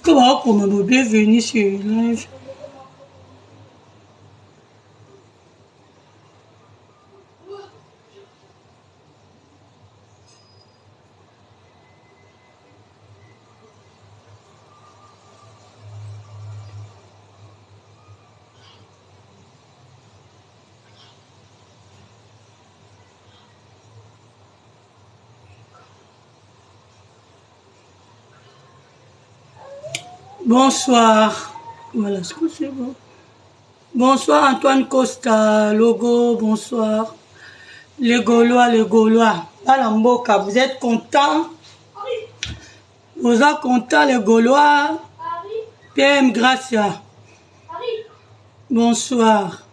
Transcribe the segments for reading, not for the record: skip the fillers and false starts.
Comment vous bienvenue sur live. Bonsoir. Voilà, c'est bon. Bonsoir Antoine Costa, Logo, bonsoir. Les Gaulois. Balamboka, vous êtes contents? Vous êtes contents les Gaulois? PM Gracia. Bonsoir.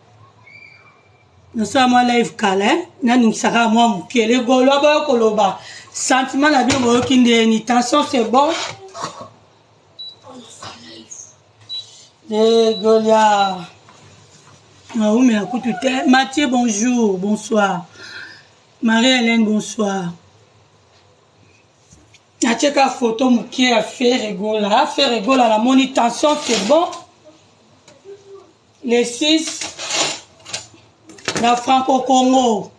Nous sommes à live calais. Nous sommes moi les Gaulois, Koloba. Sentiment la bien, tension, c'est bon. Les Gaulois. Ah oui, mais à coup tout est. Mathieu, bonjour, bonsoir. Marie-Hélène, bonsoir. Mathieu, la photo, qui a fait rigoler. A fait rigoler, la manutention, c'est bon. Les 6, la Franco-Congo.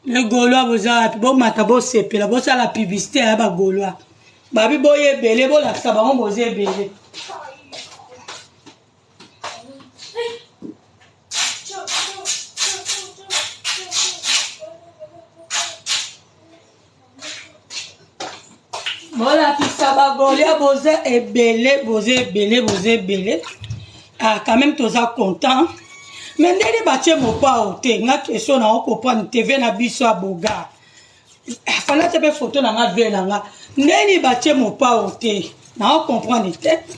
Les Gaulois, vous avez bon matabo sepe, la bosse à la publicité à la Gaulois. Babi boye belé, bon la sabaron bosé belé. Voilà qui saba Gaulois bosé et belé. Ah, quand même, tous à content. Mais n'est pas chez mon pas au thé, n'a question na on comprend TV na biso à Boga. Fallait te faire photo na ma vela nga. N'est pas chez mon pas au thé, na on comprend les têtes.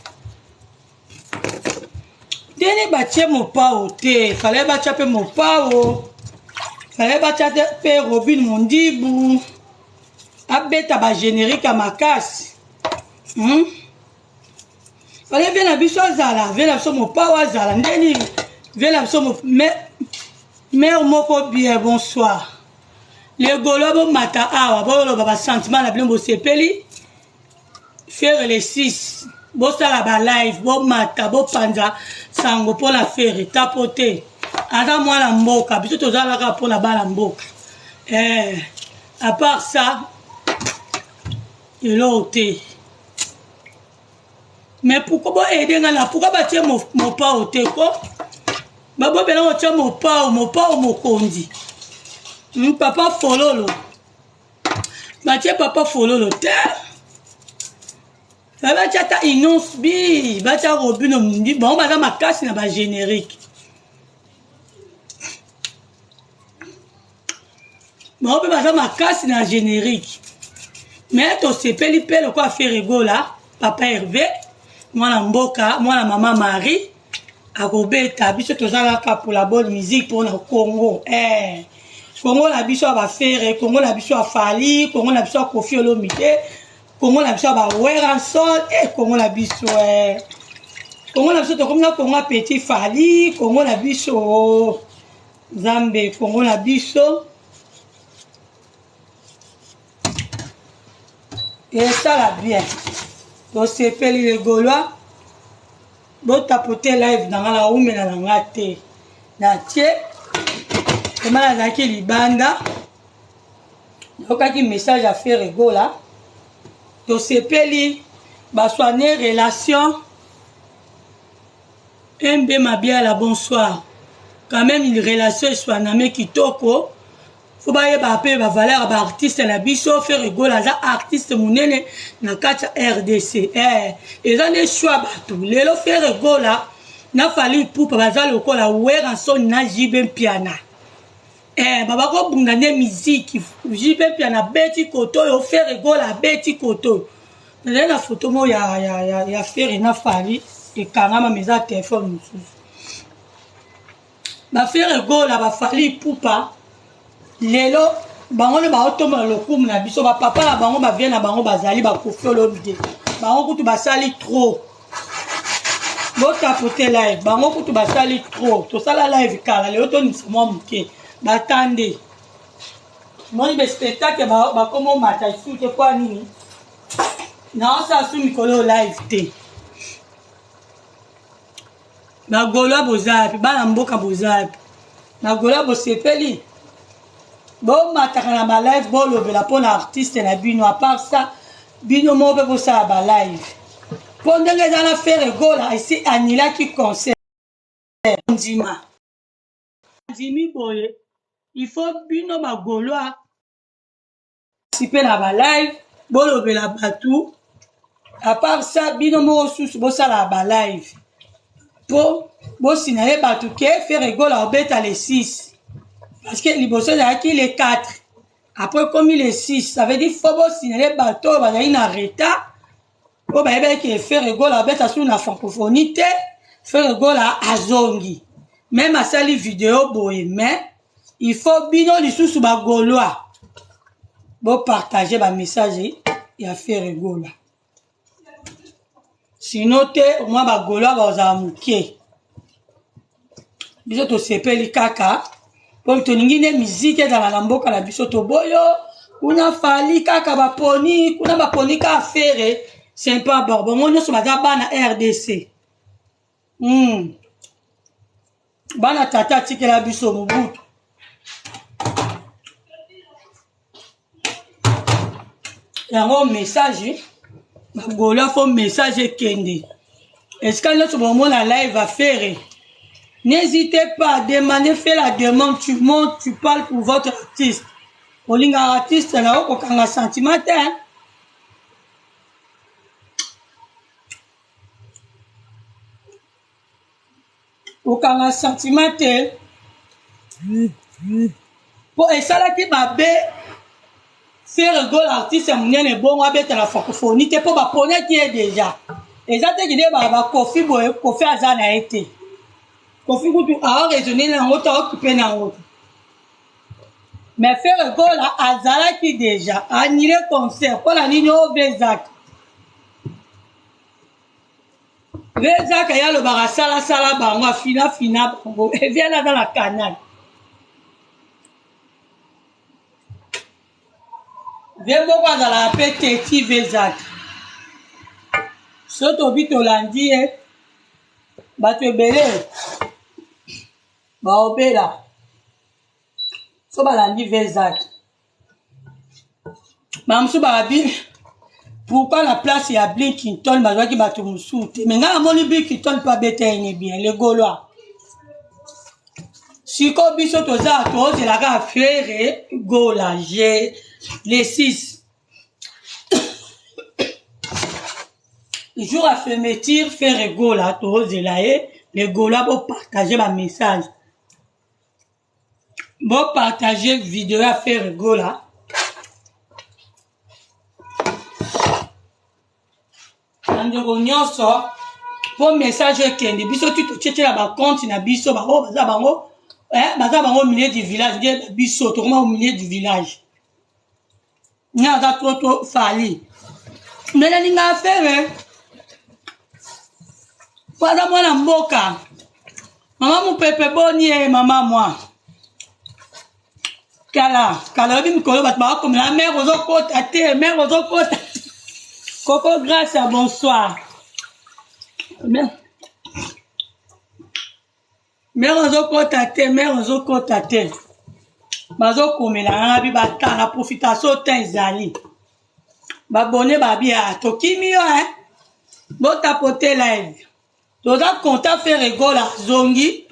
N'est pas chez mon pas au thé, fallait pas chaper mon pas au. Fallait pas chaper Robin Mondibou. Abeta ba générique à ma casse. Fallait bien la biso zala, vela so mon pas au zala. N'est mère moko bien bonsoir. Les Gaulois bon matin bon baba sentiment la bien bo sepeli faire les 6 bon ça la live bon matin bon panza sango pour la faire tapoter ata moi la mboka biso tozala ka pour la bala mboka à part ça il a ôté mais pourquoi bon aider ngana pourquoi batie mon pas ôté quoi. Babo bela ocha mon pa mokondi. Papa fololo. Batie papa fololo te. Baba chata inonce bi, bacha robino mundi bon baza makasi na ba générique. Bon baza makasi na générique. Mais to sepeli pele quoi faire rigola, papa Hervé, moi la mboka, moi la maman Marie. A Robeta, biso tozalaka pour la bonne musique pour le Congo. Congo la biso va faire, Congo la biso a Fali, Congo la biso a Kofi Olomide, Congo la biso va Weranson et Congo la biso Congo la biso comme Congo petit Fali, Congo la biso Zambé, Congo la biso et ça la bien. Donc c'est peli les Gaulois. Bon tapoter live dans la oume na ngate na tie comment la ki libanda donc qui message à faire rigola to sepeli ba soigner relation MB Mabia la bonsoir quand même une relation soit namé kitoko faut ba yeba pe ba valeur ba artiste la biso faire rigola za artiste munene na kati RDC et ça ne choix batou lelo faire rigola na fali pour baza lokola Weranson na jibe piana baba ko bunga ne musique jibe piana beti koto yo faire rigola beti koto na photo mo ya faire na fali et kangama meza téléphone ba faire rigola ba fali poupa lelo bango ne ba otoma lokumu na biso ba papa na bango ba vient na bango bazali ba Kofi Olomide bango kutu basali trop bota pote live bango kutu basali trop to sala live kala lelo to ni moi muke batande Moi, le spectacle, comment match, il faut quoi, nini? Non, ça, sous Mikolo live, té. Na Golo bozapi, bana mboka bozapi. Na Golo bosepeli. Bon, mataka na ma live, bon, lobela pour l'artiste na bino. À part ça, bino mo be bosa ba live. Pendant que dans la faire Gola, ici, Anila qui concert. Ndima. Ndimi boye. Il faut bino ma Golo a participer na ba live, bon, lobela batou. À part ça, bino mo sous bosa la ba live. Pour, bon, signaler batou qui faire Gola, on bête à les 6. Parce que Liboso a qui les 4. Après, comme il est 6, ça veut dire qu'il faut signaler le bateau, il y a une arrêta. Il faut faire rigolo avec la francophonie, faire rigolo à Zongi. Même à ça, les vidéos, mais il faut bien les sous ma gaulois. Bon, partager ma message et faire rigolo. Sinon, au moins, ma gaulois va aux amouquer. Bisous, tu sais pas les caca. Pour toningine musique dans la mboka la biso to boyo kuna fali kaka baponi kuna baponi ka affaire sympa borbo ngono so baza bana RDC bana tata tikela biso mubutu yango message bagolo fo message kende est-ce que notre moment la live va faire. N'hésitez pas à demander, fais la demande, tu montes, tu parles pour votre artiste. Au ligne artiste, là, au Kanga sentimentaire. Au Kanga sentimentaire. Pour et ça là qui m'a bé, faire rigolo l'artiste, c'est mon est bon, on va mettre la francophonie, t'es pas poney qui est déjà. Et ça, t'es qui dit, bah, Kofi, Kofi Azan a été. Kofi Koutou a raisonné dans l'autre, a occupé dans l'autre. Mais faire rigolo à Azala qui déjà, annulé concert, pour la ligne au Vézac. Vézac, il y a le barasala, sala, bango, fina, bango, et vient là dans la canal. Viens voir dans la pété qui Vézac. Soto bito landi, bah tu es belé. Bah au là. So balandi Vézac. Mamsou barabi. Pourquoi la place il y a Blinkington, bah doit qui bat tout moussoute. Mais là mon Blinkington pas bête bien les Gaulois. Si ko biso toza to c'est la ga faire Gola j'ai les 6. Le jour à fermeture faire Gola to c'est là les Gaulois pour partager ma message. Bon partager vidéo à faire Gola. Ndeko nyonso pour message kende biso tu tchétché la ba compte na biso ba baza bango au milieu du village dit biso to au milieu du village na za to fali mais na ninga faire para mwana mboka maman mon pepe boni et maman moi kala bi mikolo bat ba comme la mère aux kota te mère aux kota Coco grâce à bonsoir. Mère ozo contacter, mère ozo contacter. Bazo komela bi bata na profitation tenzali. Ba bonne ba bia to kimio Bo tapoter live. Toza content faire rigolo à zongi.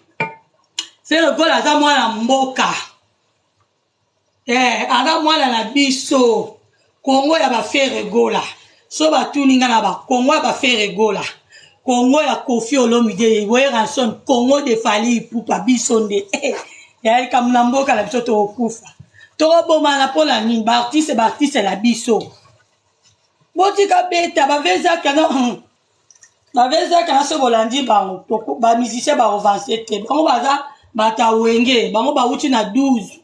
Faire rigolo à za mwana mboka. Ara mwana na biso. Kongo ya ba faire rigolo. So ba tuninga na ba Congo ba faire rigola Congo ya Kofi Olomide voye ranson Congo de Fali Ipupa bisonde ya kamna mboka la biso to okufa to boma na pola ni ba artiste la biso botika beta ba veza kana so bolandi bango to ba musicien ba avancer te bango baza bata wenge bango ba uti na 12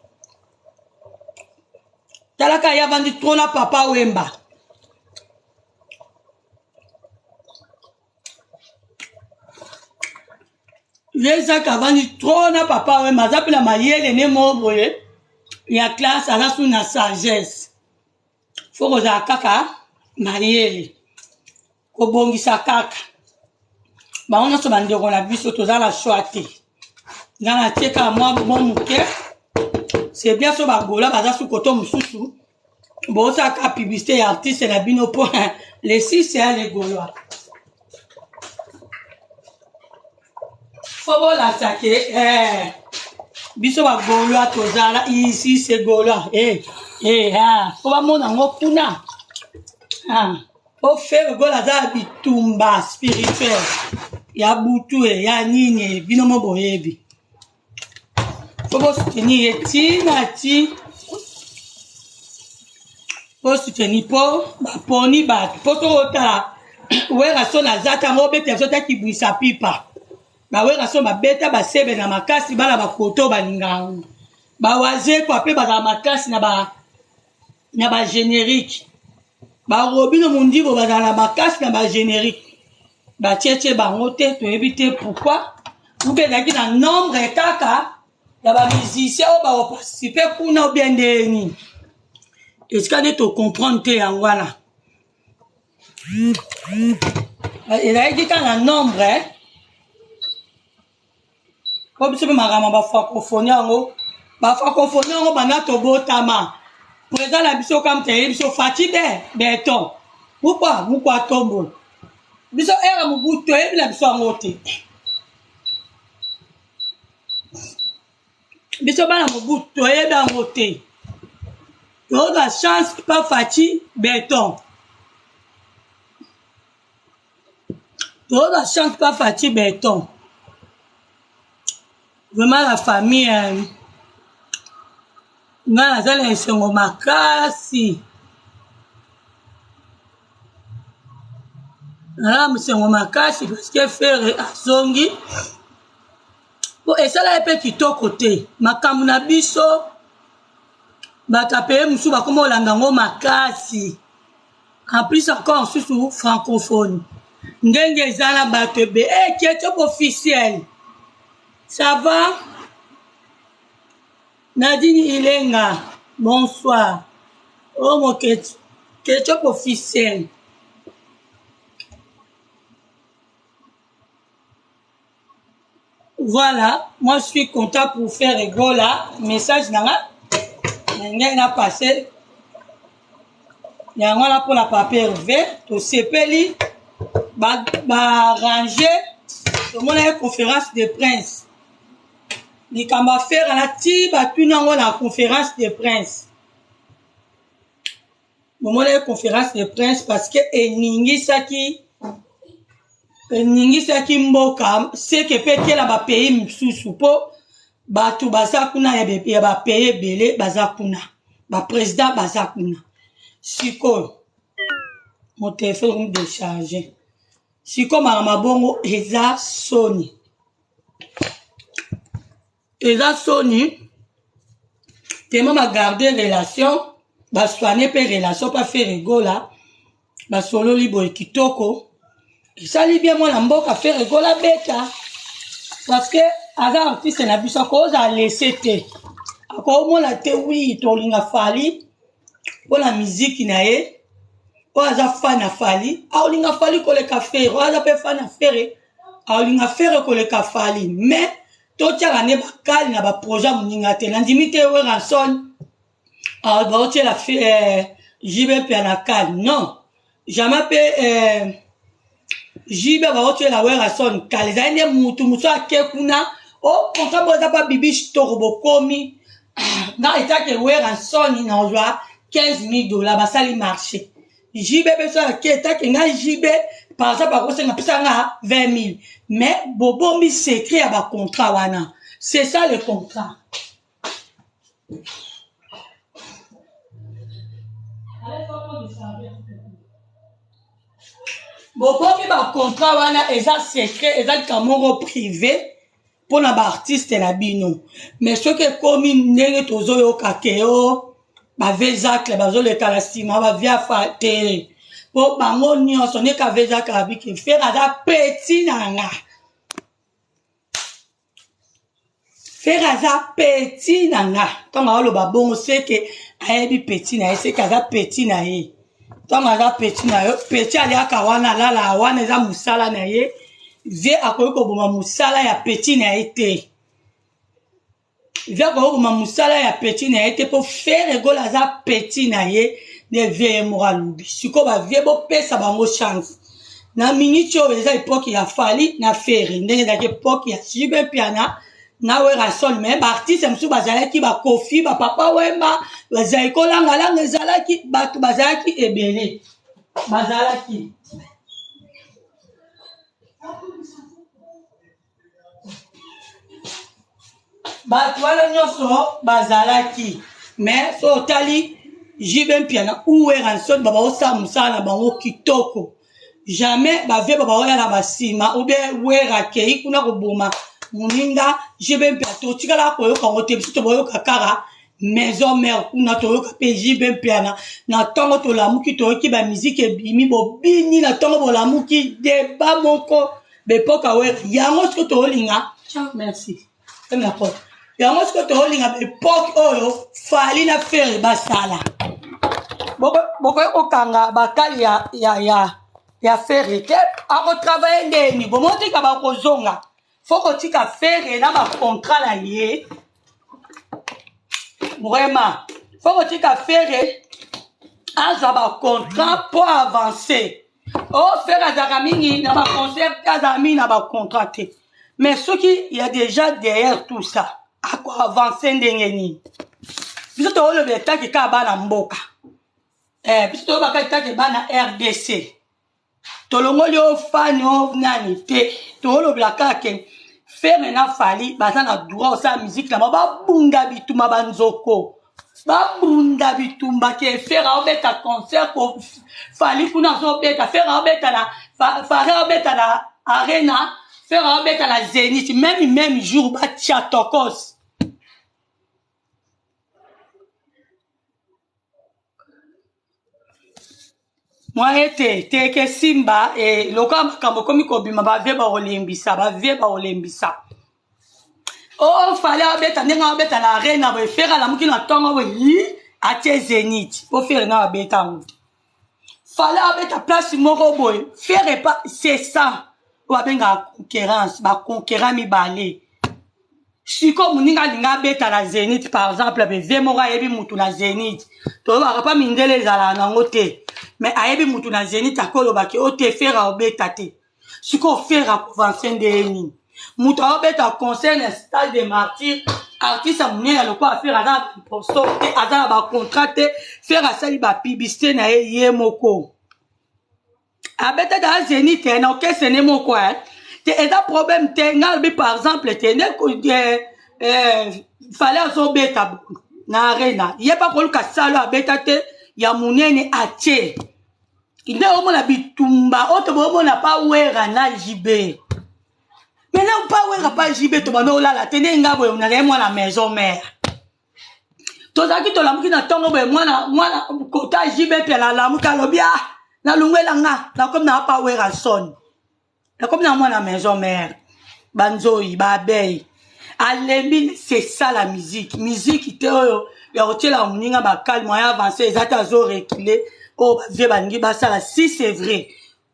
talaka ya vandi trona papa wemba. Vézac avant du trône papa ouais mazapela mayele ne mo boye ya classe aza sous na sagesse fo kozala kaka mayele kobongisa kaka bango nyonso bandeko na biso tozala choix te nga na tie kaka mwa moke c'est bien so bagola baza sous koto mosusu bozosaka publicité ya artiste na bino mpo les 6 ya les gaulois fo bolakisa ke biso bagaulois tozala ici c'est gaulois fo bamona yango kuna ofere gola aza bitumba spirituel ya butu ya nini bino mo boyebi fo bosoutenir ye ntina ti bosoutenir mpo baponi bato mpo sokotala wera so naza tango obeta so taki bwisa pipa bawera so babeta basebe na makasi bana bakoto balinga yango bawazeko ape bazala makasi na bagénérique barobino mondibo bazala makasi na bagénérique batiete bango te toyebi te pourquoi ube ezalaki na nombre kaka ya bamusicien oyo baoparticipe kuna obien ndeni esika nde tocomprendre te yango wana ezalaki kaka na nombre po biso mpe makambo bafrancophonie yango bafrancophonie yango banda tobotama président na biso kam te biso fati beton pourquoi mukwa tombola biso era mobutu toyebi na biso yango te biso bana mobutu toyebi yango te toyoka chance pa fati beton toyoka chance pa fati beton vraiment la famille nga naza na esengo makasi naza mosengo makasi parceke fere azongi po esala ye mpe kitoko te makambo na biso bato apeye mosusu bakoma olanda yango makasi en plus encore mosusu francophone ndenge eza na bato ebe ketchup officiel ça va Nadine Ilenga, bonsoir. Oh mon ketchup officiel. Voilà, moi je suis content pour faire rigolo là. Message n'a passé. Il y a un là pour la papier vert. Tout sepeli, ranger. Tout le monde a une conférence de prince. Likamba faire la ti batuna ngo na conférence de prince. Moment la conférence de prince parce que eningisaki mboka c'est que peut la ba pays msusu po batu bazakuna ya ba pays belé bazakuna ba président bazakuna. Siko mon téléphone déchargé. Siko mabongo eza Sony. Eza Sony, tellement m'a gardé relation, bah soigner pe relation, pas faire rigola, bah solo libo et kitoko. Et ça li bien moi la mboka faire rigola beta, parce que aga artiste na biso cause a laissé te. Ako mo la te oui to linga fali, pour la musique na ye, o aza fan na fali, a linga fali ko le café, o aza pe fan na faire, a linga faire ko le café, mais totiaka ne bakali na baprojet moninga te nandimi te weranson baotie la jibe mpe na kali non jamais mpe jibe baotie la weranson kali ezali nde mutu ake kuna o kontra bo eza pa bibi stoko bokomi nga etake weranson na ozwa $15,000 basali marché jibe mpe so ake etake nga jibe par exemple akosenga pisanga 20,000 mais bobombi secret ya ba contrat wana c'est ça le contrat bobombi ba contrat wana eza secret eza kamoko privé pona ba artiste na bino mais ce que komi ndenge tozoyoka ke o ba vezacle bazoleka la sima ba via fate po bango nyonso ne ka veza ka biki faire aza petit nanga faire aza petit nanga tant on le babon c'est que ayebi petit na c'est kaza petit na ye tant aza petit na yo petit ali akawana la wana za musala na ye vie akoyi ko boma musala ya petit na ye te vie akoyi ko boma musala ya petit na ye te pour faire égole aza petit na ye de vie moralubi siko ba vie bo pesa bango chance na minute oyo eza époque ya fali na fere ndenge ezalaki époque ya Jibe Piana na wera sol me baartiste mosusu bazalaki bakofi bapapa wemba bazalaki kolangalanga ezalaki bato bazalaki ebele bazalaki bato wana nyonso bazalaki me so otali Jibe Piana uwera sol baba osala mosala na bango kitoko jamais bavie baba oya na basima ou bien wera kei kuna koboma muninga Jibe Piana totikala koyoka ngo te biso toboyoka kaka maison mère kuna toyoka pe Jibe Piana na ntongo tolamuki toyoki bamiziki ebimi bobini na ntongo bolamuki deba moko bepoka wera yango siko toyolinga ciao merci ferme la porte yango siko toyolinga bepoke oyo fali na fere basala bokoyi kokanga bakali ya fere te akotravaye ndeni bomotika bakozonga faut kotika fere na bacontrat na ye vraiment faut kotika fere azwa bacontrat mpo avancer o fere azalaka mingi na baconcert te azalaka mingi na bacontrat te mais soki ya déjà derrière tout ça akoavance ndenge nini biso toolobela taki kaka bana mboka biso toyobaka taki bana RDC tolongoli o fani o nani te toolobela kaka ke fere na fali baza na droit osala musique na babunda bitumba banzoko babunda bitumba ke fere aobeta concert ko fali kuna azobeta fere aobeta na fare aobeta na arena fere aobeta na Zénith même jour batia tokos moi te ke simba e loka makambo komi kobima bavie baolembisa o fale abeta ndenge abeta na arena boye fere alamuki na ntongo boye atie Zénith po fere na abeta yango fale abeta place moko boye fere pa c'est ça oyo babengaka concurrence baconquérant mibale siko moninga alinga abeta na Zénith par exemple bevie moko ayebi mutu na Zénith toyobaka pa mindele ezalaka nango te mais ayebi mutu na Zénith akolobaki o te fere aobeta te siko fere akovanse ndenge nini mutu aobeta concert na stade de martyr artiste monene alokwa afere aza na baimpostor te aza na bacontrat te fere asali bapiblicité na ye moko abetaka na Zénith te na okesene moko te eza problème te nga lobi par exemple te fale azobeta na arena ye pa koluka salo abeta te ya monene atie nde omona bitumba oyo tobomona pa wera na Jibe maintenant pa wera pa Jibe tobanda olala te nde nga boye nazali mwana maison mère tozalaki tolamuki na ntongo boye mwana kota Jibe mpe alamuki alobi nalungwelanga nakomi na pa wera soni nakomi na mwana maison mère banzoi babeyi alembi c'est ça la musique te oyo ya kotiela moninga bakali moyen avancé eza te azorekile oyo bavie balingi basala si c'est vrai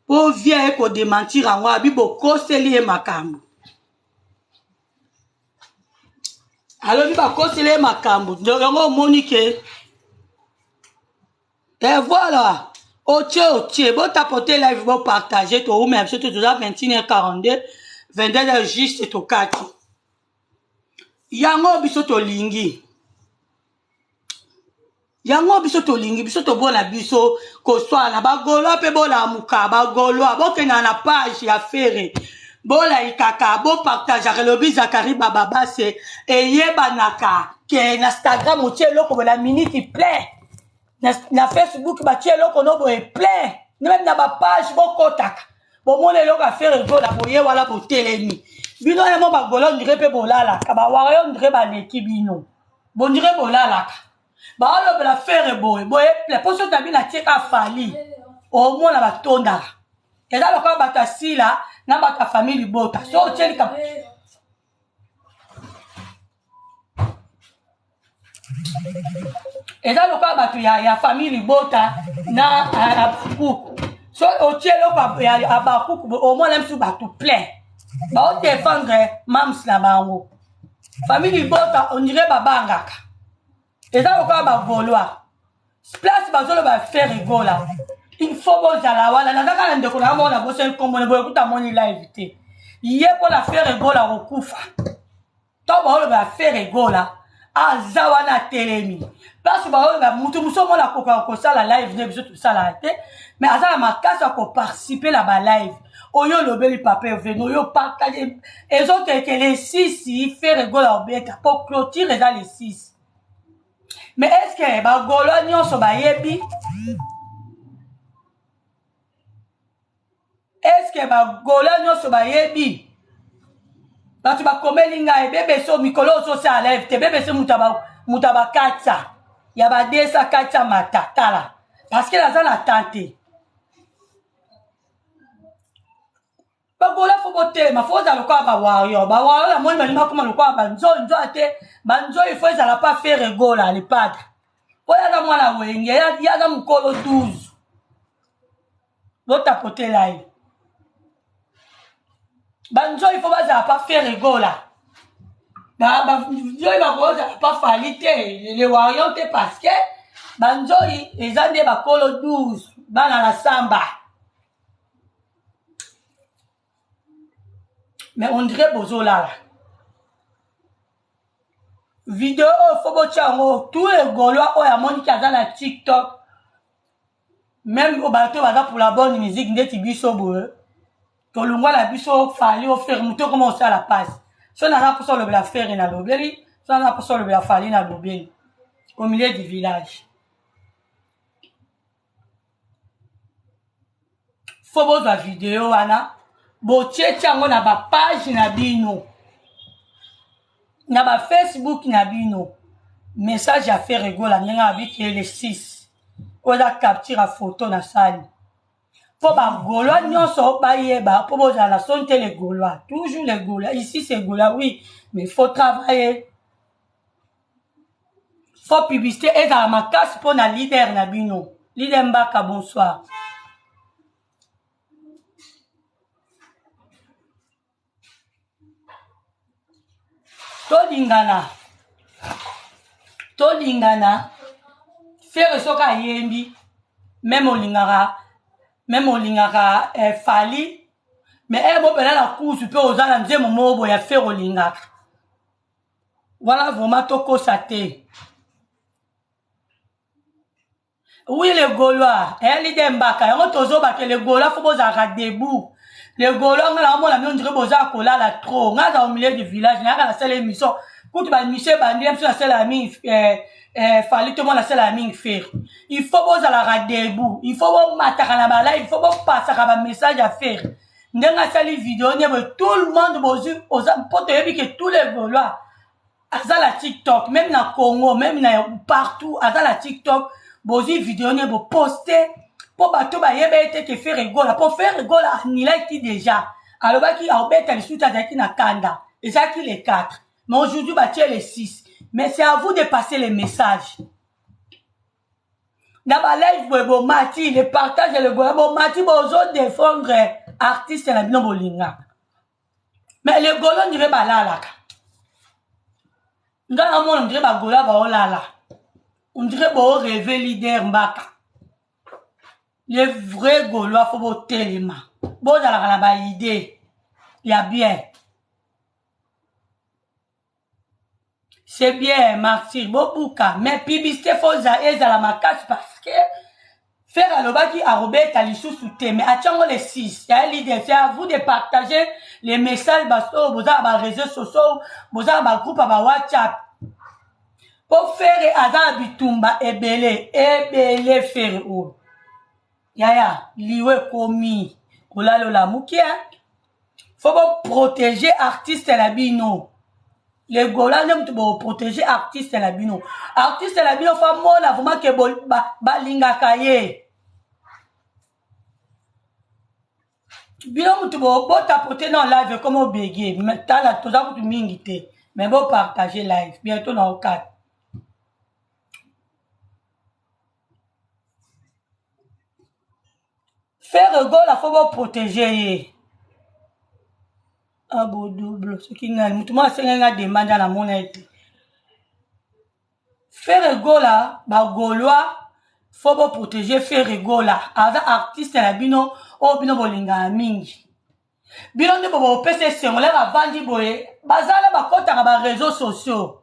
po vie ye kodementir yango abi bokoseli ye makambo alobi bakoseli ye makambo yango omoni ke et voilà otie botapote live bopartage toumea biso toza 21h42 22h juste tokati yango biso tolingi biso tobona biso koswana bagolwa mpe bolamuka bagolwa bokenda na page ya fere bolaikaka bopartageaka lobi Zakari Bababase eyebanaka ke na Instagram otie eloko bola minute plein na Facebook batie eloko no boye plein même na bapage bokotaka bomona eloko afere gola boye wala botelemi bino yamo bagolwa ondire mpe bolalaka bawara yo ondire baleki bino bondire bolalaka baolobela fere boye ple poso tabi na tieka fali omona batondaka eza lokola bato asila na bato ya famille libota so otielika Et ça, le cas, il y a famille Libota, na Abakouk. So, au tiers, il y a Abakouk, au moins, même si tu plein. Bah, on défendre Mams là-bas. Famille Libota, on dirait Babangaka. Et ça, le cas, Gaulois. Place, Bazolo va faire rigolo là. Il faut que vous allez là. Dans le cas, on a bossé un combo, on a écouté mon live. Il y a pour la faire rigolo là, au Koufa. Tant on va faire rigolo là. À Zawana Telemi. Parce que on va mutumusoma la coca ça la live ne tout ça là mais à ça ma casse à participer là bas live. Oyo le bel papa venu yo partager et autres que les 6 il fait rigolo au bête pour clôturer dans les 6. Mais est-ce que ba golo nyonso ba yebi? Est-ce que ba golo nyonso ba yebi? Ba tu ba komelinga e bébé so mikolo so ça live te bébé so mutaba katsa. Ya ba desa katsa matata là parce que la zone a tenté. Ba gola faut botter ma faut za le quoi ba warrior la moi malima comme le quoi ba nzo ate ba nzo il faut ça la pas faire rigolo là les padres. Oya za moi la wenge ya za mukolo 12. L'autre côté là. Banjo il faut pas faire rigolo là. Banjo il va pas faliter les warriors parce que Banjo ils ont des bakolo 12 dans la samba. Mais on dirait bozo là. Vidéo faut bochango tous les gaulois au yamoni qui a dans la TikTok. Même au bateau pour la bonne musique ndeti biso boe. Tolungwa la biso fali au faire muto comment ça la passe. Si on a pour ça le la faire na lobeli, si on a pour ça le la fali na lobeli. Au milieu du village. Faut bozo la vidéo ana. Botie tiango na ba page na bino. Na ba Facebook na bino. Message à faire rigolo nyenga avec les 6. Oza capture la photo na salle. Faut ba Gaulois nyonso ba yeba pour boza la sonte les Gaulois. Toujours les Gaulois. Ici c'est Gaulois oui, mais faut travailler. Faut publicité et dans ma casse pour na leader na bino. Leader Mbaka bonsoir. Tolingana faire soka yembi même olingaka fali mais mo pena la course peut ozala nzemo mobo ya faire olingaka voilà vraiment toko saté. Oui les Gaulois leader Mbaka yango tozoba que les Gaulois faut bozaka debout. Les Gaulois ngala mo la mi on dirait boza kola la trop ngaza au milieu du village ngaka la seule émission quand tu vas Michel Bandi même sur la seule amie fallait tout le monde la seule amie faire il faut boza la debout il faut bon mataka na bala il faut bon passer un message à faire ndenga sali vidéo tout le monde bozu pour te dire que tous les Gaulois à la TikTok même na Congo même partout à la TikTok bozu vidéo ne bo poster pour bateau ba yebete que faire rigolo pour faire rigolo ni là qui déjà alors ba qui a obété les sous-ta qui na kanda et ça qui les 4 mais aujourd'hui ba tiens les 6 mais c'est à vous de passer les messages na ba live bo mati le partage le bo mati bozo défendre artiste na bino bolinga mais le golo ndirait ba lala ngana mo ndirait ba gola ba olala on dirait bo rêver leader Mbaka. Les vrais Gaulois, faut voter les mains. Bon, dans la idée, il y a bien. C'est bien, Martyr, beaucoup, mais publicité, faut et à la macasse parce que faire à l'oba qui a robé à l'issue sous thé, mais attendons les 6. Il y a l'idée, c'est à vous de partager les messages, basso, vous avez les réseaux sociaux, vous avez un groupe à WhatsApp. Pour faire à Bitumba, ebele, faire où? Yaya, liwe komi, kolalo la moukia. Faut protéger artiste la bino. Les Gaulois n'aiment pas protéger artiste la bino. Artiste la bino, faut moi la vraiment que balinga kaye. Bino mutu bo tapoter dans live comme au bégué. Maintenant là, tout ça pour mingité. Mais bon partager live. Bientôt dans le cadre. Faire gola, faut pas protéger. Ah bon, double. Ce qui n'a pas. Tout le monde a demandé à la monnaie. Faire gola, bah gaulois, faut pas protéger faire gola. As artiste la bino, oh bino bolinga mingi. Bino ne bobo pese sengole ba bandi boye, bazala ba kota ba réseaux sociaux.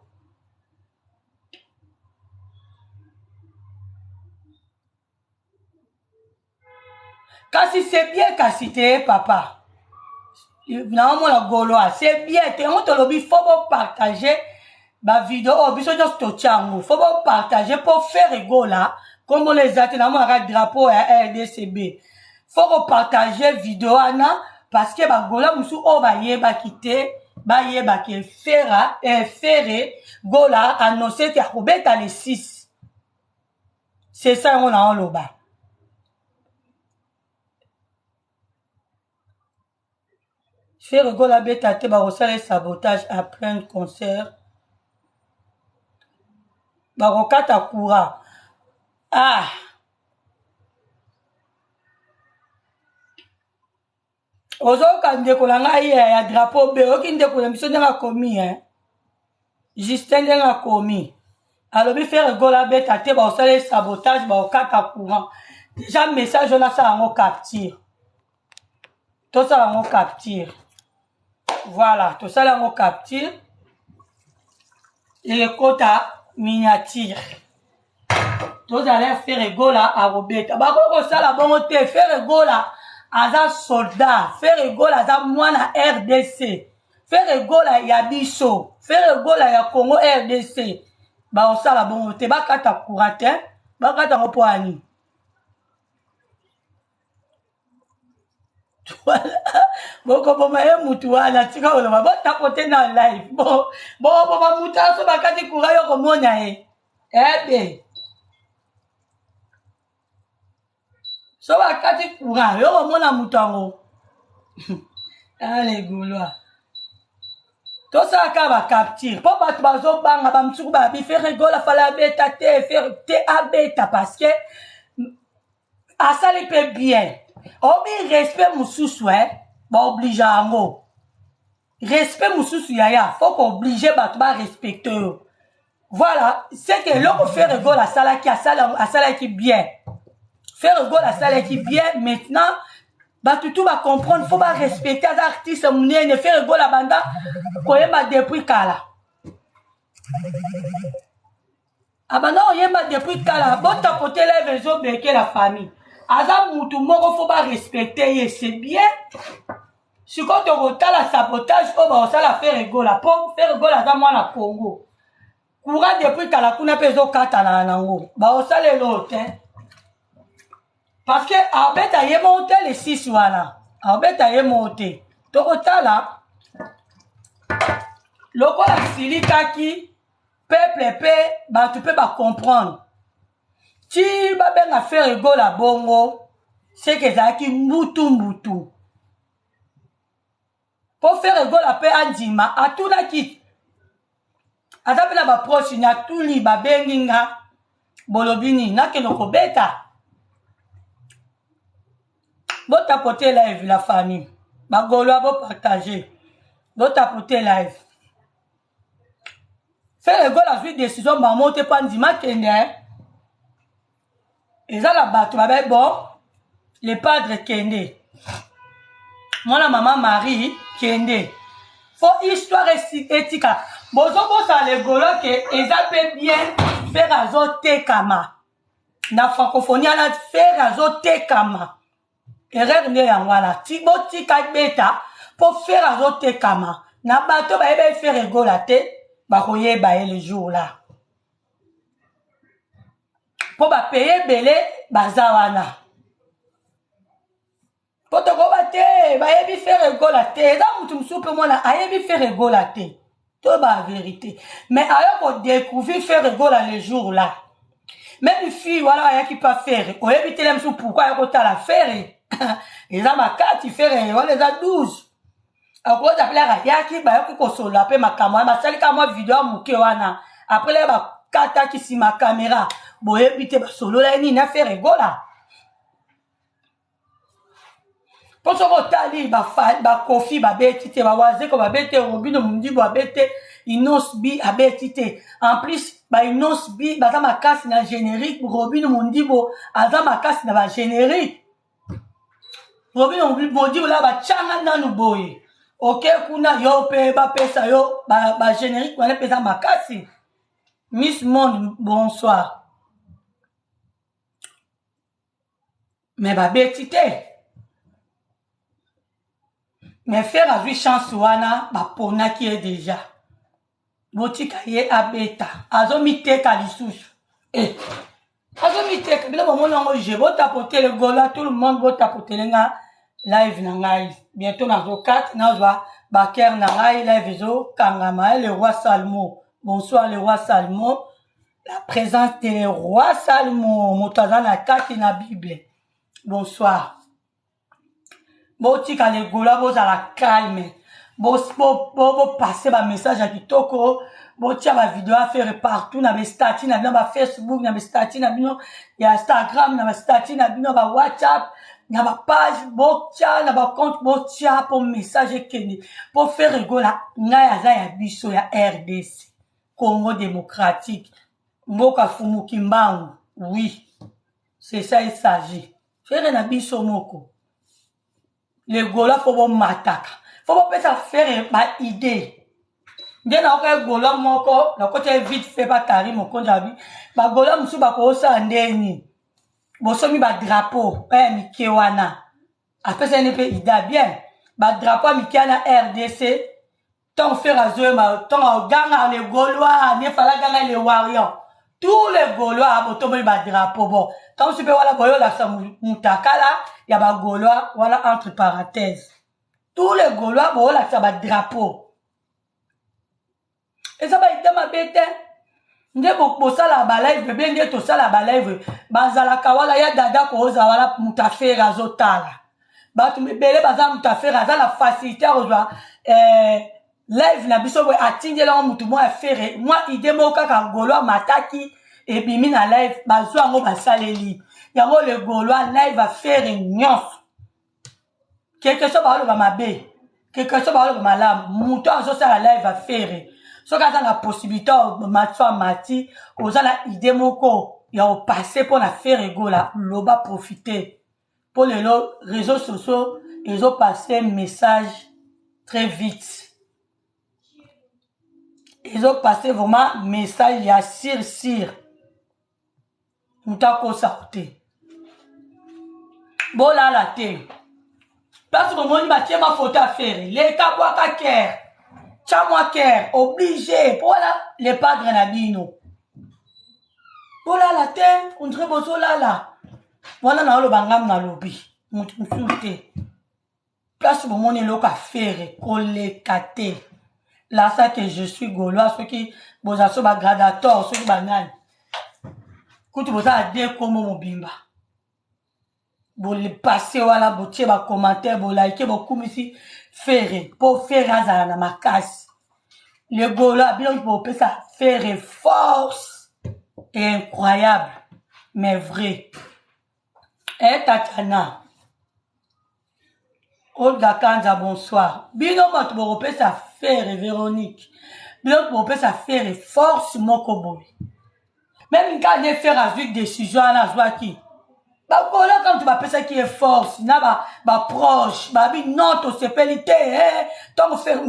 Kasi c'est bien kasité papa. Non, la gaulois, c'est bien. On te lobby, faut pas partager ma vidéo. Oh, biso just to chango. Faut pas partager pour faire rigola. Comme on les a, on a un drapeau à RDCB. Faut pas partager vidéo, ana, parce que ma gola, moussou, oh, ba quitter, ba ki fera, ferre, gola, annoncé, t'as roubé, t'as les 6. C'est ça, on a en loba. Faire gola beta te barosala sabotage à plein concert. Barokata coura. Ah. Ozoka ndeko la ngai ya drapeau be oki ndeko la miso ndenga komi Justin ndenga komi. Alobi faire gola beta te barosala sabotage barokata courant. Déjà message on a ça en capture. Tout ça en capture. Voilà, tout ça en capture. Et le quota miniature. Tous allez faire gola à Robeta. Bako ça la bonne te faire gola à un soldat, faire gola à moine RDC, faire gola Yabiso, faire gola ya Congo RDC. Ba ça la bonne te bakata courante, bakata mopoani. Voilà. Bon comme ma mutu ala tika ola ba tapoter dans live. Bon mutu so bakati courant yo komona be. So bakati courant yo komona mutango. Allez goulois. Tout ça ka ba capture. Po ba bazo banga ba mtsuku ba bi faire rigola fala beta te faire te abeta parce que asali peut bien. Obi respect mususu ba oblige ango. Respect mususu yaya, faut qu'obliger ba ba respecter. Voilà, c'est que l'on fait rigole à sala qui bien. Faire rigole à sala qui bien maintenant ba tout va comprendre, faut pas respecter les artistes ne faire rigole à banda koyeba depuis kala. Abanda oyeba depuis kala, bon tapoter les réseaux beke la famille. Aza mutu moko faut pas respecter, c'est bien. Si quand on retard la sabotage, on va la faire rigola. Pour faire rigola, ça moi la Congo. Courant depuis qu'à la kuna peso kata na nango. Ba on sale l'autre. Parce que Albert a y monté les 6 wana. Albert a y monté. To retard là. Loko la silika qui peuple ba tu peux pas comprendre. Si ba ben a faire rigola bongo, c'est que ça qui mbutu. Pour faire rigole à paix andima, à tout la quitte. À ta pena ba proche, na tout li ba benginga, bolobini, na ke no kobeta. Bon tapoter live la famille. Ba golo bo partager. Bon tapoter live. Faire rigole à suite décision, ba monter pas andima kende. Et ça la bato, ba bon, les padres kende. Moi la maman Marie kende. Faut histoire éthique. Bozo bosa le golo que ezapé bien faire azote kama. Na francophonie la faire azote kama. Erreur ne yangwala. Tibo tika beta pour faire azote kama. Na bato ba ebe faire rigolate ba koye ba le jour là. Pour ba payer belé bazawana. Poto ko bate ba yebi faire rigolate da mutu msupe mona ayebi faire rigolate to ba vérité mais alors qu'on découvrir faire rigola le jour là même une fille voilà ya qui pas faire oyebi tele msu pourquoi ya ko ta la faire les a ma 4 faire on les a 12 ako za pela ya ki ba ko sola pe makamo ma sali ka mo vidéo muke wana après les ba kata ki si ma caméra boyebi te ba solo la ni na faire rigola. on se retali ba kofi ba betite ba waze ko ba bete Robino Mundi ba bete Inos bi a betite en plus ba Inos bi ba za makasi na générique Robino Mundi bo aza makasi na ba générique Robino Mundi la ba changa na nuboye ok kuna yo pe ba pesa yo ba générique wana pesa makasi Miss Monde bonsoir mais ba betite mais faire à lui chance wana ba pona qui est déjà botika ye abeta azomite lisusu azomite bila bomo nango je botapoter le gola tout le monde botapoter nga live na ngai bientôt na 4 nazwa baker na ngai live zo kangama le roi Salmo bonsoir le roi Salmo la présence de roi Salmo motaza na kati na Bible bonsoir botika le gola bozala calme bo passer ba message à kitoko bo tia ba vidéo à faire partout na ba statut na ba Facebook na ba statut na bino ya Instagram na ba statut na bino ba WhatsApp na ba page bo tia na ba compte bo tia pour message kende pour faire rigola ngai aza ya biso ya RDC Congo démocratique mboka fumu kimbangu oui c'est ça il s'agit faire na biso moko le gola faut bon mataka faut pas ça faire ma idée ndé na ka gola moko na côté vite fait pas tari mon konjabi ba gola musu ba ko sa ndeni bo somi ba drapeau mikewana après ça ne peut ida bien ba drapeau mikewana RDC tant faire azo ma tant ganga les Gaulois ne fala ganga les warriors tous les Gaulois bo tomber ba drapeau bon tant tu peux wala boyo la mutakala ya ba Gaulois voilà entre parenthèses tous les Gaulois bon là ça va drapeau et ça va être ma bête ndé bo sala ba live bien ndé to sala ba live bazala kawala ya dada ko za wala mutafera zotala ba tu mebele baza mutafera za la facilité à rejoindre live na biso bo atingela mutu mo afere moi idée mo kaka Gaulois mataki et bimi na live bazwa ngo basaleli yango le Gaulois live va faire nyonso quelque chose ba lo mabe quelque chose ba lo malamu mutu azo sala live va faire so ka za la possibilité matwa mati oza la idée moko ya o passer pour la faire gola loba profiter pour les réseaux sociaux ils ont passé message très vite. Ils ont passé vraiment message ya sir mutako sauté bon là la té parce que moi ma ma photo à faire les kabwaka ker chamwa ker obligé voilà les padres nabino bon là la té on dirait bozo là voilà na lo bangam na lobi mututé place que moi ne ka faire kolekate là ça que je suis Gaulois ceux qui bozaso ba gradator ceux qui banane kutu boza de komo mobimba bo le passer wala botie ba commentaire bo like bo kumisi faire pour faire azala na makasi le Gaulois bien pour ça faire force et incroyable mais vrai et tatana Olga Kanza bonsoir bino moto bo ça faire Véronique bino bo ça faire force moko boy même quand on fait une décision à la joie qui bah quand tu vas penser qui est force na ba proche ba bi non to sepelité tant faire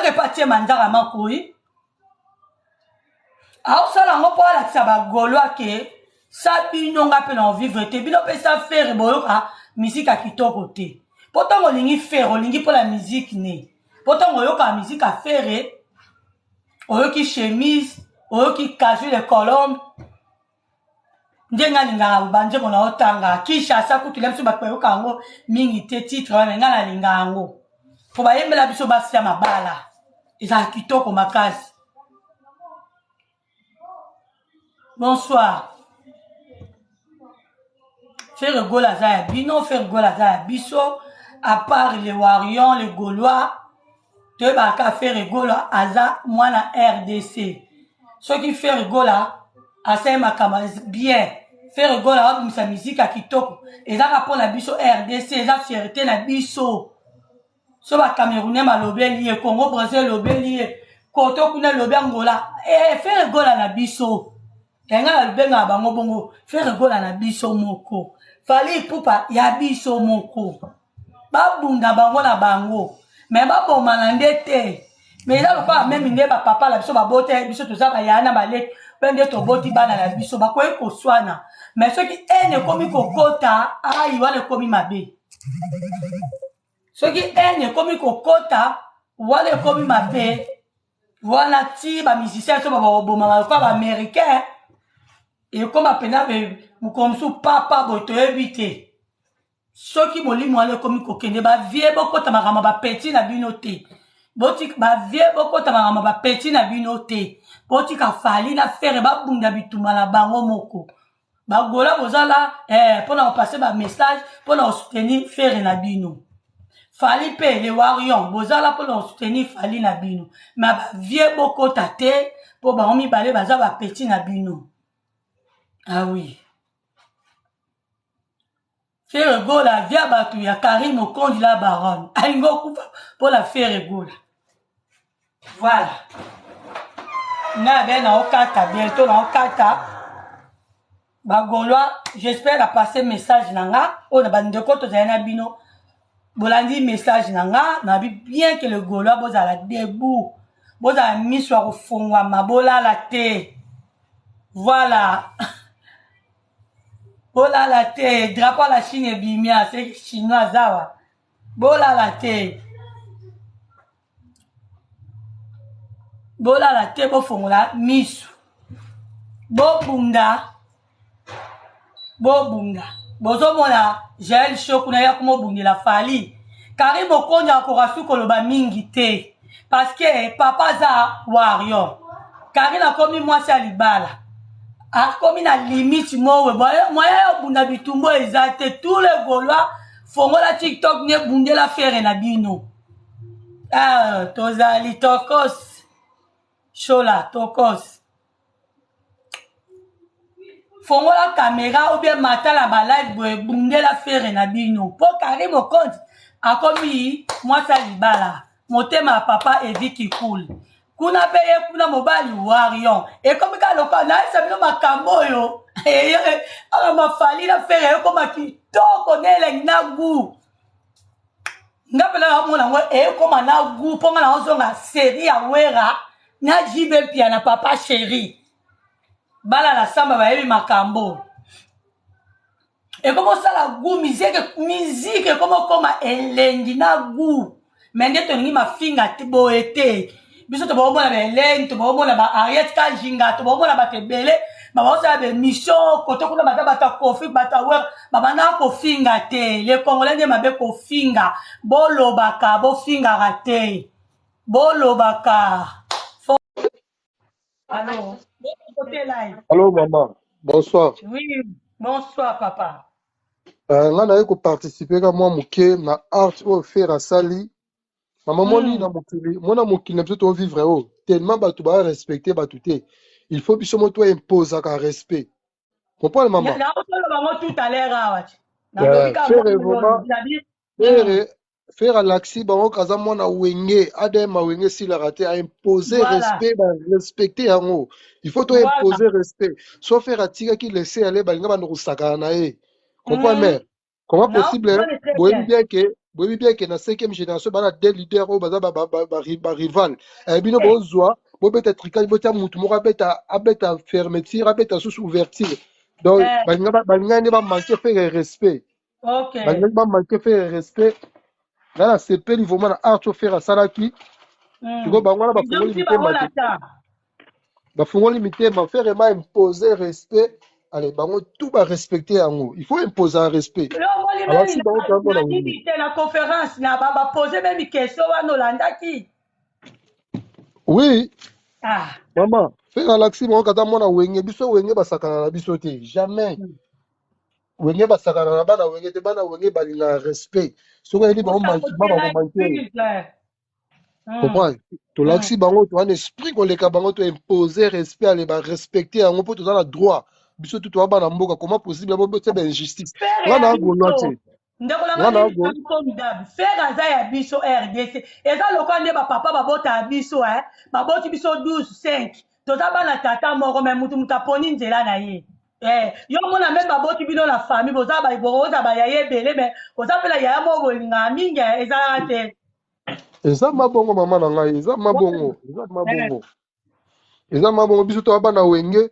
répartir mandara makoi alors ça la mo pour la ça ba Gaulois que ça bino nga pe na vivre te bino pe ça faire boyoka musique à kitoko te pourtant on lingi faire on lingi pour la musique ne pourtant on yoka musique à faire on yoki chemise on yoki casual les colombes ndenga linga banje mona otanga kisha sa kutu lemso bakwayo kango mingi te titre wana ngana linga ngo fo bayembela biso basi ya mabala eza kitoko makasi bonsoir faire gola za bino faire gola za biso à part les warriors les Gaulois te ba ka faire gola aza mwana RDC ceux qui faire gola asa makama bien faire gola wa sa musique à kitoko ezaka pour la biso RDC eza fierté na biso so ba Camerounais malobeli e Congo Brazil lobeli e koto kuna lobi Angola faire gola na biso enga benga bango bongo faire gola na biso moko fali pupa ya biso moko babunda bango na bango mais baboma na ndete mais eza lokola même nde bapapa na biso babote biso toza bayana baleki mpe nde toboti bana na biso bakoki koswana mais soki ene ekomi kokota ai wana ekomi mabe soki ene ekomi kokota wana ekomi mabe wana ti bamusicien so babomaka lokola baaméricain ekoma mpena mokomosu papa boye toyebi te soki molimo wana ekomi kokende bavie bokota makambo bapeti na bino te bavie bokota makambo bapeti na bino te botika fali na fere babunda bitumba na bango moko bagola bozala mpona kopase bamessage mpona kosoutenir fere na bino fali mpe le warion bozala mpona kosoutenir fali na bino ma bavie bokota te mpo bango mibale baza bapeti na bino ah oui Faire gola via batu ya Karim Okondi la baronne. Alingo kufa pour la faire gola. Voilà. Na ben na okata bientôt na okata. Bagolois, j'espère la passer message nanga. On a bandeko to zana bino. Bolandi message nanga, na bi bien que le Gaulois boza la debout. Boza mis sur fongwa mabola la té. Voilà. Bola la te, drapeau la Chine et bimia, c'est chinois zawa. Bola la te. Bola la te, bo fongola, misu. Bo bunda. Bo bunda. Bozo mona, Jaël Chokuna ya kumo bundi la fali. Karim Okondi akora su koloba mingi te. Parce que papa za wario. Karim a komi mwasi alibala. Comme na limite moi moya bunda bitumbo ezate tous les Gaulois fongo la TikTok ne bunde la faire na bino ah tozali tokos chola tokos fongo la caméra ou bien matala ba live bunde la faire na bino pour Karim Okondi akomi moi ça libala motema papa Eviki cool kuna peye kuna mobali warion et comme ka loka na sabino makambo yo ala mafali la fere ko makitoko nele nagu ngapela mona ngo ko managu ponga na ozonga série ya wera na jibe pia na papa chéri bala la samba ba yebi makambo et comme ça la goût musique comme elengi na goût mais ndeto ngi mafinga tiboete biso to bomona beleng to bomona ba Ariette Kanjinga to bomona ba tebele ba bosa be mission koto kuna bata kofi bata wer baba na ko finga te le congolais ne mabe ko finga bolobaka bo finga raté bolobaka allô côté live allô maman bonsoir oui bonsoir papa nga na ko participer ka moi moke na art au faire à sali maman moni na mokili mona mokili na biso to vivre o tellement batu ba respecter batu te il faut biso mo to imposer ka respect comprendre maman na ko ba tout à l'heure awati faire à l'axi bango kaza mona wenge adema wenge si la raté à imposer respect ba respecter yango il faut to imposer respect soit faire atika qui laisser aller balinga ba no sakana na e comprendre mère comment possible boyebi bien que na 5e génération bana des leaders o baza ba rival bino bozwa bobeta trikali bota mutu moko abeta fermeture abeta sous ouverture donc balinga ne ba manquer faire respect balinga ba manquer faire respect na la sepeli vraiment na art faire salaki tiko bango na bafungoli mitema faire vraiment imposer respect allez bango tout ba respecter yango il faut imposer un respect alors si bango tango la conférence na ba poser même question wana olandaki oui maman faire alaxi bango kata mona wenge biso wenge basakana na biso te jamais wenge basakana na bana wenge te bana wenge balinga respect soki yebi bango manquer comprendre tolaxi bango to un esprit koleka bango to imposer respect ale ba respecter yango mpo toza na droit biso tu to bana mboka comment possible bo c'est ben injustice Frère ngana ya go lote ndeko na ngana ngani go formidable frère aza ya biso RDC eza lokola nde bapapa babota ya biso baboti biso 12 5 toza bana tata moko me mutu aponi nzela na ye yo mona me baboti bino na famille boza bayaya ebele me oza mpela yaya moko bolingaka mingi ezalaka te eza mabongo mama na ngai eza mabongo eza mabongo biso to bana wenge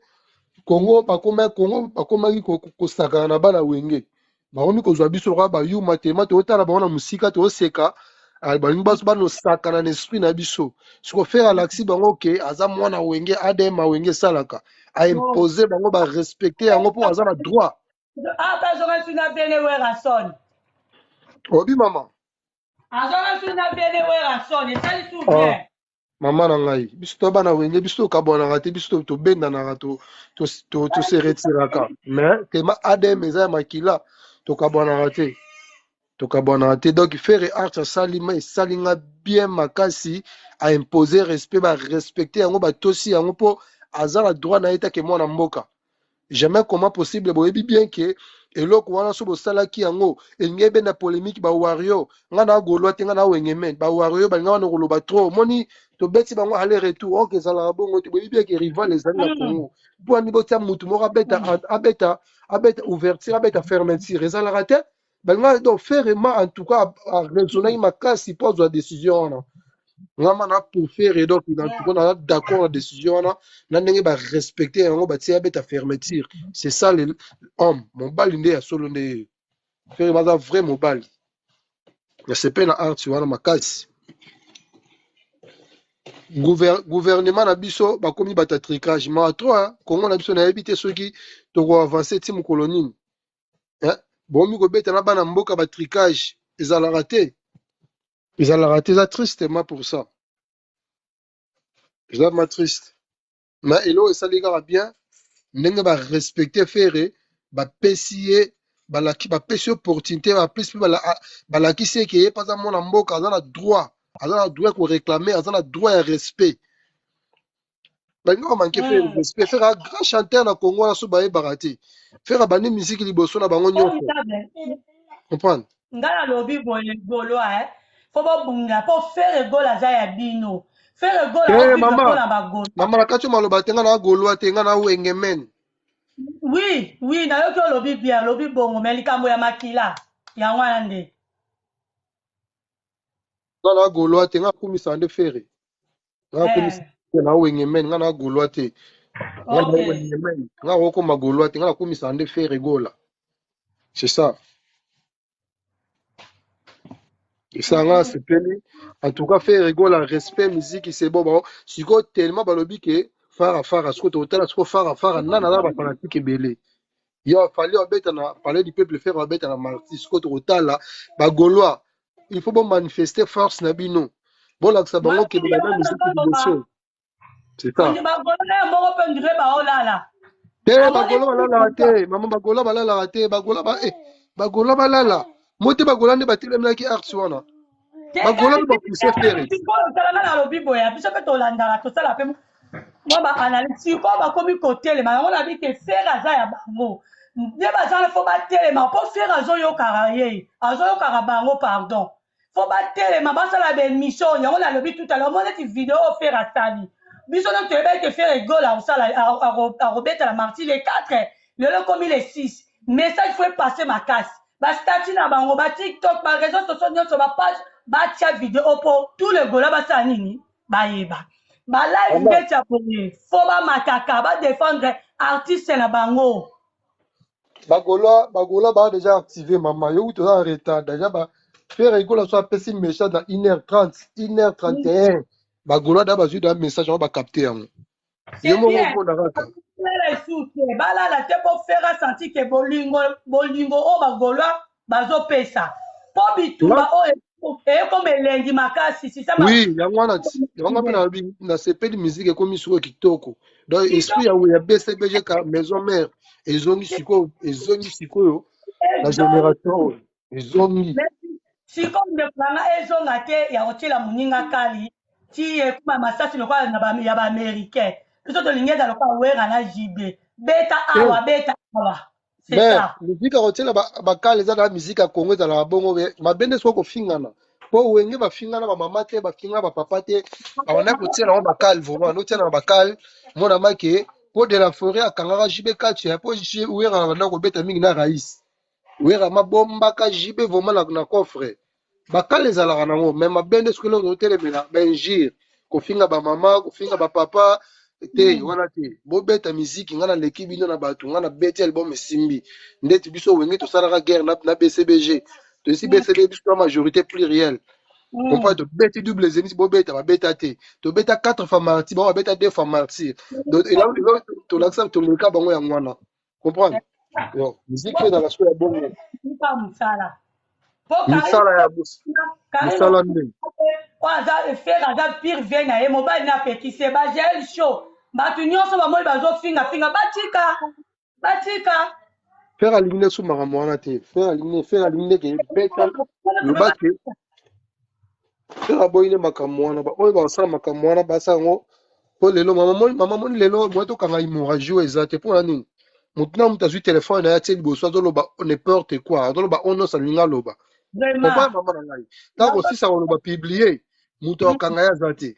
Congo bakomaki kosakana na bana wenge bakomi kozwa biso lokola bayuma te ma totala bango na mosika toseka balingi baso banosakana na esprit na biso siko faire alaxi bango ke aza mwana wenge adm awenge esalaka aimpose bango barespecte yango mpo aza na droit azonga suna bene wera soni obi mama azonga suna bene wera soni esali tout bien mama na ngai biso to bana wenge biso tokabwanaka te biso tobendanaka tose retiraka mais tema adm eza ya makila tokabwanaka te donc faire art asalima esalinga bien makasi aimpose respect barespecte yango batosi yango mpo aza na droit na ye take mwana mboka jamais comment possible boyebi bien ke eloko wana so bosalaki yango elingi ebenda polémique bawario nga na agolwa te nga na awenge men bawario balinga wana koloba trop omoni tobeti bango aller retour oke ezalaka bongo te boyebi bien ke rival ezali na congo mpo ani botia mutu moko abeta ouverture abeta fermeture ezalaka te balinga donc ferema en tout cas araisonnaki makasi mpo azwa décision wana ngama na pour faire donc en tout cas na d'accord na décision wana na ndenge barespecte yango batia abeta fermeture c'est ça le homme mobali nde ya solo nde faire baza vrai mobali ya sepe na art wana makasi gouvernement na biso bakomi bata tricage ma trop kongo na biso nayebi te soki tokoavance ti mokolo nini bomi kobeta na bana mboka batricage ezalaka te eza tristement pour ça eza ma triste mais elo esali kaka bien ndenge barespecte fere bapesi ye bapesi opportunité bapesi mpe balakisi eke ye mpe aza mwana mboka aza na droit ya koréclame aza na droit ya respect balingi bamanke fere respect fere a grand chanteur na congo wana so bayebaka te fere abandi misiki liboso na bango nyonso comprendre ngai nalobi boye golwa fo bobunga mpo fere gol aza ya bino fere gol aovivre mpona bagolwa mama na kati yo maloba te nga na golwa te nga na wenge men oui nayoki olobi bien alobi bongo me likambo ya makila yango wana nde nga na golwa te nga nakumisa nde fere nga nakumisa na wenge men nga na golwa te nga na wenge men nga okoma golwa te nga nakumisa nde fere gola c'est ça ça nga sepeli en tout cas faire rigola respect musique c'est bon siko tellement balobi ke fara siko totala siko fara nana na ba fanatique ebele yo fallait obeta na parler du peuple faire obeta na marti siko totala ba gaulois il faut bon manifester force na bino bon la ça bango ke ba musique liboso c'est ça ba gaulois moko pe ndire ba olala te ba gaulois balala te mama ba gaulois balala te ba gaulois balala mote ba gaulois nde batelemaki art wana bagola mpe bakuse fere talanga nalobi boye biso mpe tolandaka tosala mpe mwa baanalyse sikoyo bakomi kotelema yango nabi ke fere aza ya bango nde bazana fo batelema mpo fere azoyokaka ye azoyokaka bango pardon fo batelema basala bemission yango nalobi tutala omona neti video oyo fere asali biso nde toyeba ete fere egola osala arobetala marti le 4 lelo ekomi le 6 message fo epase makasi bastati na bango batiktok bareseau sociaux nyonso bapage batia video mpo tous le gola basala nini bayeba balive ndeti ya boye fo bamataka badefendre artiste na bango bagola baa déjà activé mama yoki toza en retard déjà faire egola so apesi message na 1h30 1h31 bagola da bazwi da message yango bacapte yango yo moko omonda kaka esuke balala te mpo fera senti ke bolingo oyo bagolwa bazopesa mpo bitumba oyo ekoma elengi makasi oui yango wana mpe nasepeli musike ekomi sikoyo kitoko donc esprit ya bcbg ka maison mare ezongi sikoyo na génération oyo ezongi sikoyo ndekolanga ezonga te ya kotiela moninga kali ti ekoma masasi lokola ya baaméricain biso tolingi eza lokola wera na jibe beta awa beta awa. C'est ça. Musique rotela ba kale za la musique a Congo za la bongo ma bende so ko fingana. Po wenge ba fingana ba mama te ba fingana ba papa te. Awana ko tela ba kale vraiment no tela ba kale mona make po de la forêt akangaka jibe kachi po ji uera na ko beta mingi na raïs. Uera mabomba ka jibe vraiment na coffre. Ba kale za la nango mais ma bende so ko tele mena benjir ko finga ba mama ko finga ba papa te wana te bobeta miziki nga na leki bino na bato nga na beti album esimbi ndeti biso wenge tosalaka guerre na BCBG tosi BCBG biso na majorité plurielle comprend tobeti double zenith bobeta babeta te tobeta 4 fois martyr bango babeta 2 fois martyr donc tolakisa toleka bango yango wana comprendre miziki ezala so ya bongo misala ya misala ndenge oyo efere aza pire vie na ye mobali na pekise bagel show bato nyonso bamoi bazofingafinga batika fere alingi nde so makambo wana te fere alingi ndeke beta loba te fere aboyi nde makambo wana oyo basala makambo wana basala yango po lelo mama moni lelo moye tokanga hémorragie oyo eza te mpona nini motu na moto azwi telefone na ye atie liboso azoloba n'importe quoi azoloba oyo nyonso alingi aloba papa mama na ngai ntango osisa koloba publie moto akanga ye aza te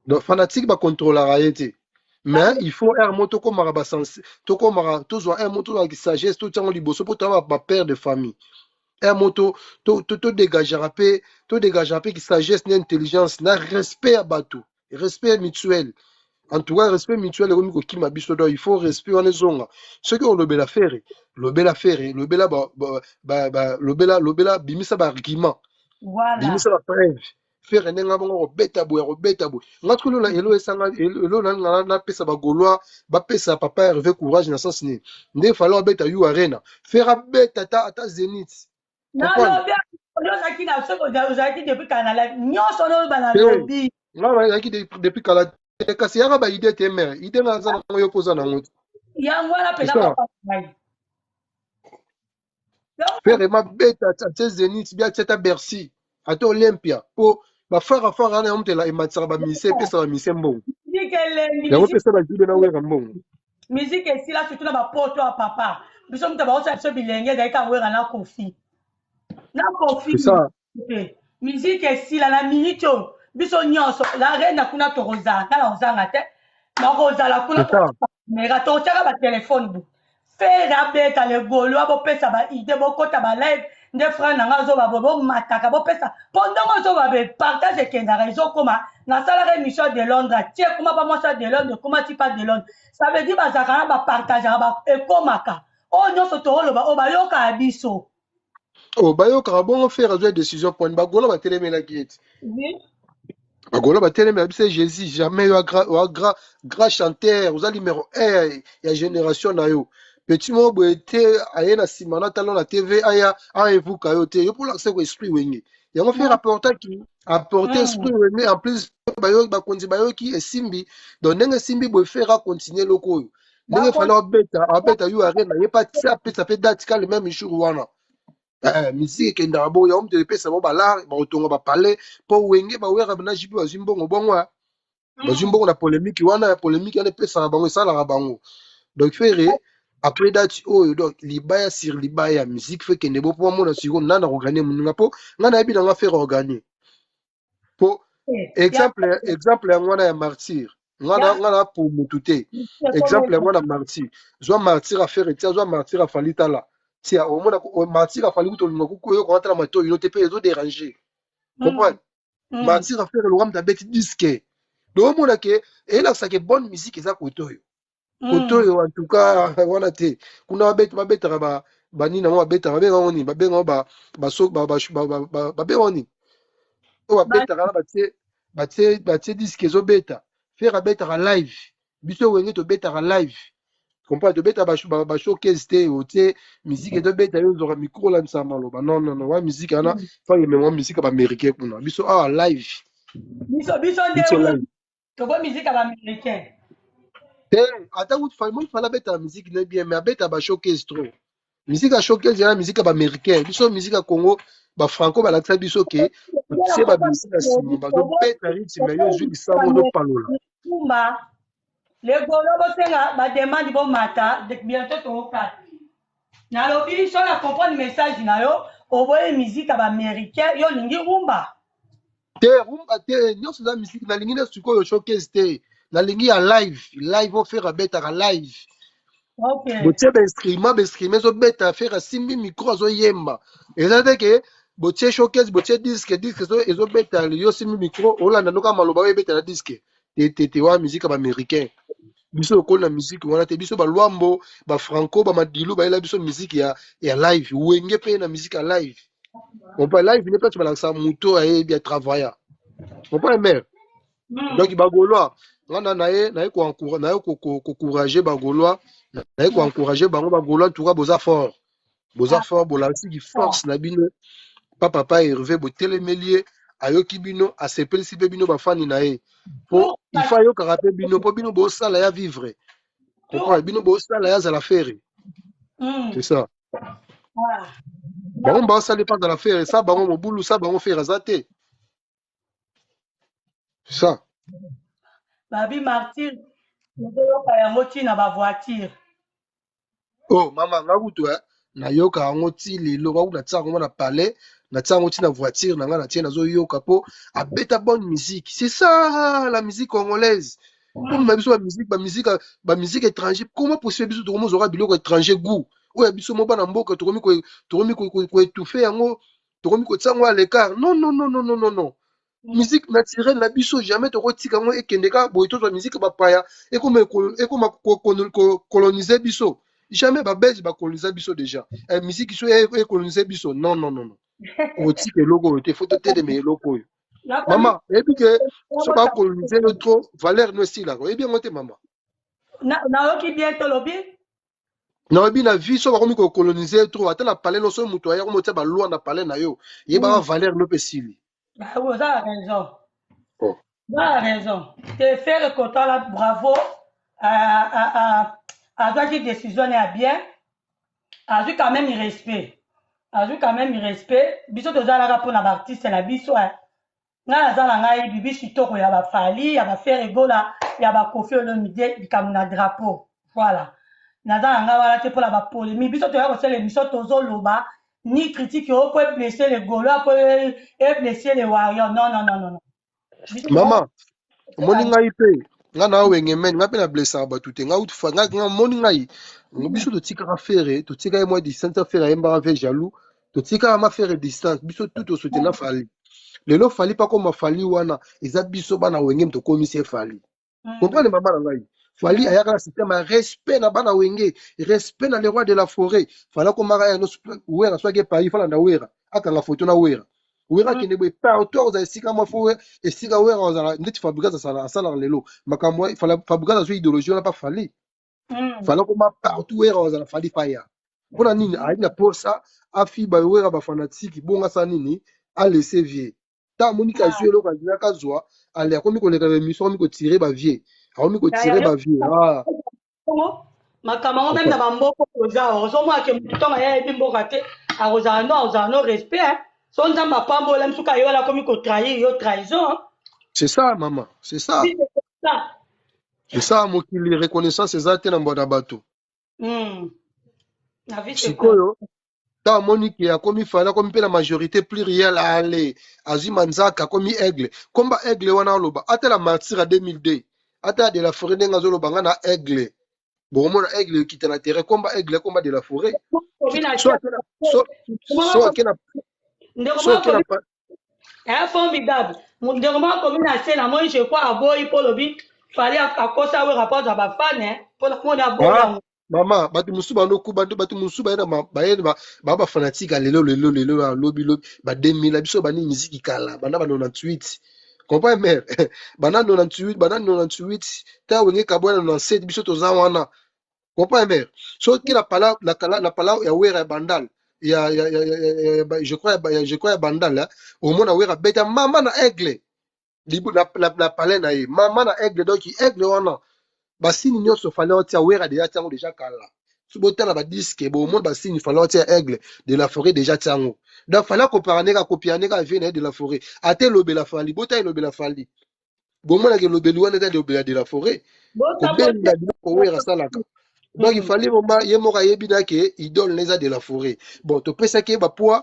donc fanatique bacontrôlaka ye te mais il faut un mot tokomaka basensi tokomaka tozwa un mot tozwaki sagesse totiango liboso mpo toya bapère de famille un mot todégagera mpe ki sagesse na intelligence na respect ya bato respect mutuel en tout cas respect mutuel ekomi kokima biso donc il faut respect wana ezonga soki olobela fere lobela bimisa baargument bimisa bapreuve fere ndenge bongo kobeta boye nga tiko elo esanga elo napesa bagaulois bapesa papa hervé courage na sens nini nde fale abeta yu arena fere abeta ata zénith ozalaki depuis kala kasi yaka baide te mere ide nga aza nango yo mpoza nango fere mabeta atie zénith bia atie ata bercy ata olympia po bafrara wana yamutela ematisaka bamise epesa bamise mbongo yango pesa bajibe na wera mbongo miziki esila surtout na bapoto ya papa biso mutu baosala biso bilenge ezalaki wera na kofi miziki esila na minute oyo biso nyonso la reine kuna tokozala tala ozanga te nakozala kuna mera totyaka batelefone bu fere abeta legolo abopesa baide bokota balive nde frère nanga azoba bomataka bopesa pendant ozoba bepartage ekendaka ezokoma nasalaka émission de Londres tie kuma bamwasa de Londres kuma ti pas de Londres ça veut dire bazalaka na bapartageaka ekomaka oyo nyonso tooloba oyo bayokaka biso bayokaka bongo fere azwa décision poni bagola batelemelaki ete bagola batelemela biso jésus jamais yo grand chanteur oza numéro 1 ya génération na yo petit moko boye te aye na nsima na talo na tv aya aevuka yo te yo mpolakisa ko esprit wenge yango fe rapportaki apporte esprit wenge en plus bakonzi bayoki esimbi donc ndenge esimbi boye fere acontinue eloko oyo ndenge fale abeta yo arena ye pa ti apesa mpe date ka le même jour wana misiki ekendaka boyo yango moto epesa mo balare bakotonga bapale mpo wenge bawera na jipe bazwi mbongo bongo bazwi mbongo na polémique wana ya polémique wana epesaka bango esalaka bango donc fere après date oyo donc libaya sur libaya ya musique fe kende bo mpo amona siko nana koganie moninga mpo nga nayebi nanga fere organie mpo exemple yango wana ya martyr nga na pour mutu te exemple yango wana martyr zwa martyr afere tia zwa martyr afali tala tia omona martyr afali kutolinga kukoyoka watala mato ino te mpe ezodéranger comprendre martyr afere loka mutu abeti diske donc omona ke eyelakisaka bonne musique eza kote oyo kote oyo en tout cas wana te kuna babetaka banini yango babetaka babengango nini babengango babengango nini oyo babetaka na batie diske ezobeta fere abetaka live biso wenge tobetaka live comprendre tobeta bashowcase te otie musique ezobeta yo ozoka micro olandisa maloba non wa musique wana fa ememwa musique ya baaméricain kuna biso awa live biso nde tobo musique ya baaméricain te ata kuti fala abeta musique ne bien mais abeta bashowcase trop musique ya showcase yana musique ya baaméricain biso musique ya congo bafranco balakisa biso ke otie babisi na nsima bazobeta rythme yo ozwi lisango ozopalola Les Gaulois, c'est la demande de matin, de bientôt au 4. Nalobi, sur la comprendre le message, au voyez musique américaine, yo lingi rumba. Te rumba te nyonso za musique na lingi na sikoyo showcase te. Na lingi ya live au faire beta ka live. Ok. Botie ba instrument zo beta faire simbi micro zo yemba. Ezate ke botie showcase botie disque zo ezo beta yo simbi micro olanda noka maloba we beta na disque. Te wa musique ba américain. Biso ko na musique wana te biso ba lwambo ba franco ba madilu ba ela biso musique ya live wenge pe na musique ya live. On peut live n'est pas tu balakisa muto aye bien travailler. On peut aimer. Donc bagolois ngana naye ko encourager bagolois naye ko encourager bango bagolois tout boza fort bolansi qui force na bino papa Hervé botelemelier ayoki bino asepelisi pe bino bafani na ye po il faut yo karape bino po bino bo sala ya vivre comprends bino bo sala ya za la faire c'est ça bango ba sala pas dans la faire ça bango mobulu ça bango faire azate c'est ça Babi Martyr, nayoka yango ntina bavoiture. Oh mama ngakutu nayoka yango ti lelo ngakutu natia yango na palais natia yango ti na voiture na nga natie nazoyoka po abeta bonne musique c'est ça la musique congolaise po mema biso bamusike étranger comment possible biso tokomi ozwaka biloko étranger goût oyo biso mo bana mboka tokomi koétouffe yango tokomi kotia yango à l'écart non non non non non non non musique naturelle na biso jamais tokotika yango ekende kaka boye tozwa musique bapaya ekoma coloniser biso jamais babelge bacoloniser biso déjà musique so ecoloniser biso non non non non otika eloko oyo te fo totelema eloko oyo mama eyebi ke so bacoloniser yo trop valeur no esilaka oyebi yango te mama nayoki bien tolobi nayebi na vie so bakomi kocoloniser trop ata na palais no so moto aya komotia balwa na palais na yo yebaka valeur no mpe esili vous avez raison. Vous avez raison. Te faire que toi là, bravo. À toi qui décisionne bien. À lui quand même il respect. À lui quand même il respect. Biso to zala pour na artiste la biso. Nga zala ngai bibi sitoko ya ba fali, ya ba faire gola, ya ba Koffi Olomide bikamuna drapeau. Voilà. Na zala nga wala te pour la ba polémique. Biso to ya ko sele biso to zoloba. Ni critique au peut blesser les Gaulois, peut blesser les Warriors. Non, non, non, non, non. Maman, moni ngai pe, nga na wenge men, nga pe na blessa bato te, nga utufa, nga moni ngai, biso to tika faire, to tika moi distance faire yemba avec jaloux, to tika ma faire distance, biso tout au soutien fali. Lelo fali pas comme fali wana, eza biso bana wenge to komisi fali. Comprenez maman na ngai. Fali ayaka na système respect na bana wenge, respect na les rois de la forêt. Fala ko mara ya no wera so ke Paris fala na wera, aka nga photo na wera. Wera kende boy partout za esika mo fo esika wera ozala ndeti fabricaza sala lelo. Makambo fala fabricaza so idéologie na pas fali. Fala ko ma partout wera ozala fali faya. Pona nini aina posa afi ba wera ba fanatique bonga sa nini a laisser vie. Ta monika zuelo ka dina ka zwa ale akomi ko leka mission komi ko tirer ba vie. Akomi ko tirer ba vie. Ah. Makambo même na bamboko oza ozomwa ke mutonga ya bimboka te ozana no respect. Son nzamba pambola msuka yo la komi ko trahir yo trahison. C'est ça maman, c'est ça. C'est ça mokili reconnaissance ezate na mbona bato. Na vie c'est sikoyo ta moniki ya komi fala komi pe la majorité plurielle ale azima nzaka komi aigle komba aigle wana loba ata la martyr à 2002 ata de la forêt ndenga zo loba na aigle bon mona aigle kita na terrain komba aigle komba de la forêt formidable ndeko komi na se na moi je crois aboyi po lobi fallait akosa we rapport za ba fan pour la mona aboyi mama batu musu banoku batu musu bayena ba fanatique lelo lobi ba 2000 biso bani musique kala bana ba 98 comprends mère bana 98 ta wenge kabwana 97 biso toza wana comprends mère so ki la pala ya wera bandal je crois ya bandal au moins wera beta mama na aigle libu na palais na ye mama na aigle donc aigle wana basini nyonso fallait otia wera déjà tiango déjà kala so botala ba disque bo monde basini fallait otia aigle de la forêt déjà tiango donc fallait comparer ka copier ka vie de la forêt ate lobela fali bota lobela fali bomona ke lobeli wana eza lobela de la forêt kobenda biloko oyo asalaka donc il fallait moma ye moko ayebi na ke idole na eza de la forêt bon topesaki ye bapoids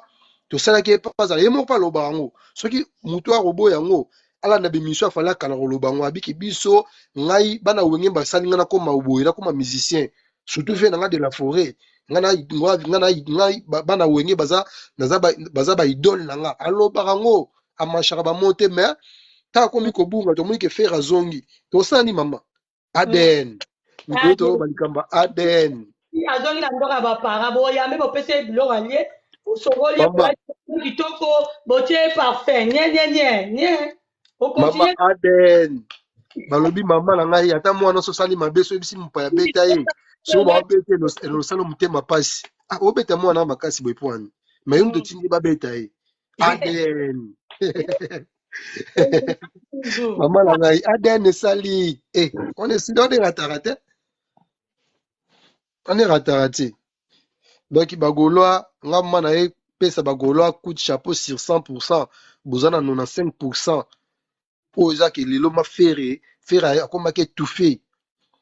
tosalaki ye pazala ye moko mpe alobaka yango soki moto akoboya yango alanda bemission afali akala koloba yango abiki biso ngai bana wenge basali ngai nakoma oboye nakoma musicien surtout fe na ngai de la forêt ngai bana wenge baza baidole na nga alobaka yango amashaka bamote mais ta akomi kobunga tomoni ke fere azongi tosani mama ADN mikolo toloba likambo ADN azongi na ndoko ya bapara boyambe bopesa ye biloko alie osongoli kitoko botie parfum nye mama ADN balobi mama na ngai ata mwana so sali mabe so ebisi mopaya beta ye so babete elosala motema pasi obeta mwana makasi boye po wani me yo moto tindi babeta ye ADN mama na ngai ADN esali on erataka te on erataka te donc bagolois nga mama na ye pesa bagolois coup de chapeau sur 100% boza na 95% oyo eza ke lelo mafere fere akomaki étouffé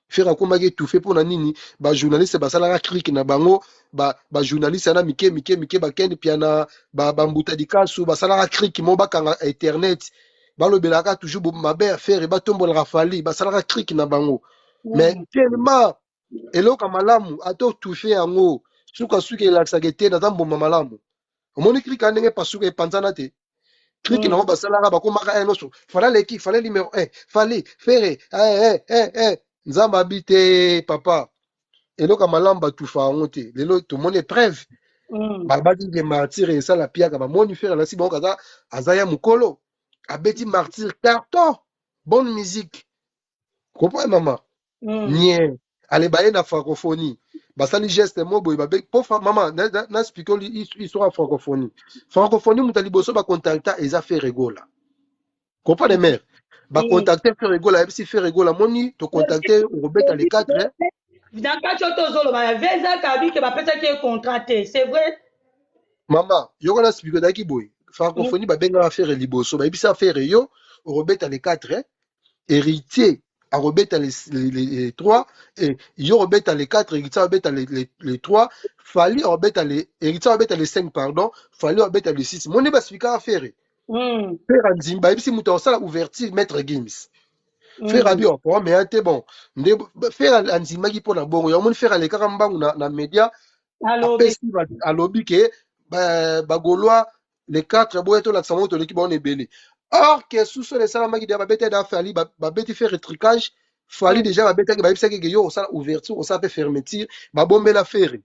fere akomaki étouffé mpona nini bajournaliste basalaka crike na bango bajournaliste ana mike bakende pia na bambuta dikasu basalaka crike mo bakanga internet balobelaka toujours mabe ya fere batombolaka fali basalaka crike na bango mais tellement eloko malamu ata otouffé yango sukasuka elakisaka ete naza mboma malamu omoni crike ndenge pasuka epanzana te triki nango basalaka bakomaka nyonso fala leki fale numéro 1 fali fere nzambe abi te papa eloko malamu batufa yango te lelo tomoni preuve babaki ke martyre esala piaka bamoni fere alasi bango aza ya mokolo abeti martyre carton bonne musique comprend mama nie aleba ye na francophonie basali geste mo boye babe po mama na explique histoire ya francophonie moto ya liboso bacontacta eza Fere Gola comprendre mère bacontacte Fere Gola yebisi Fere Gola moni tocontacte okobeta le 4 dans kati oyo tozoloba vezaka bike bapesaki ye contrat te c'est vrai mama yoko na explique daki boye francophonie babengaka Fere liboso bayebisa Fere yo okobeta le 4 héritier arobeta les 3 et yo robeta les 4 héritier robeta les 3 fali robeta les héritier robeta les 5 pardon fali robeta les 6 moni basifika faire faire nzimba ebisi muto osala ouverture maître games faire abi opora mais ate bon nde faire nzimba ki pona bongo yo moni faire lekaka mbangu na média alobi ke bagolois les 4 boye to lakisa moto leki bon ebele. Or que sous les salamaki de babete da fali babeti faire trucage fali déjà babete ke babisa ke yo ça ouverture ça peut fermeture babombe la faire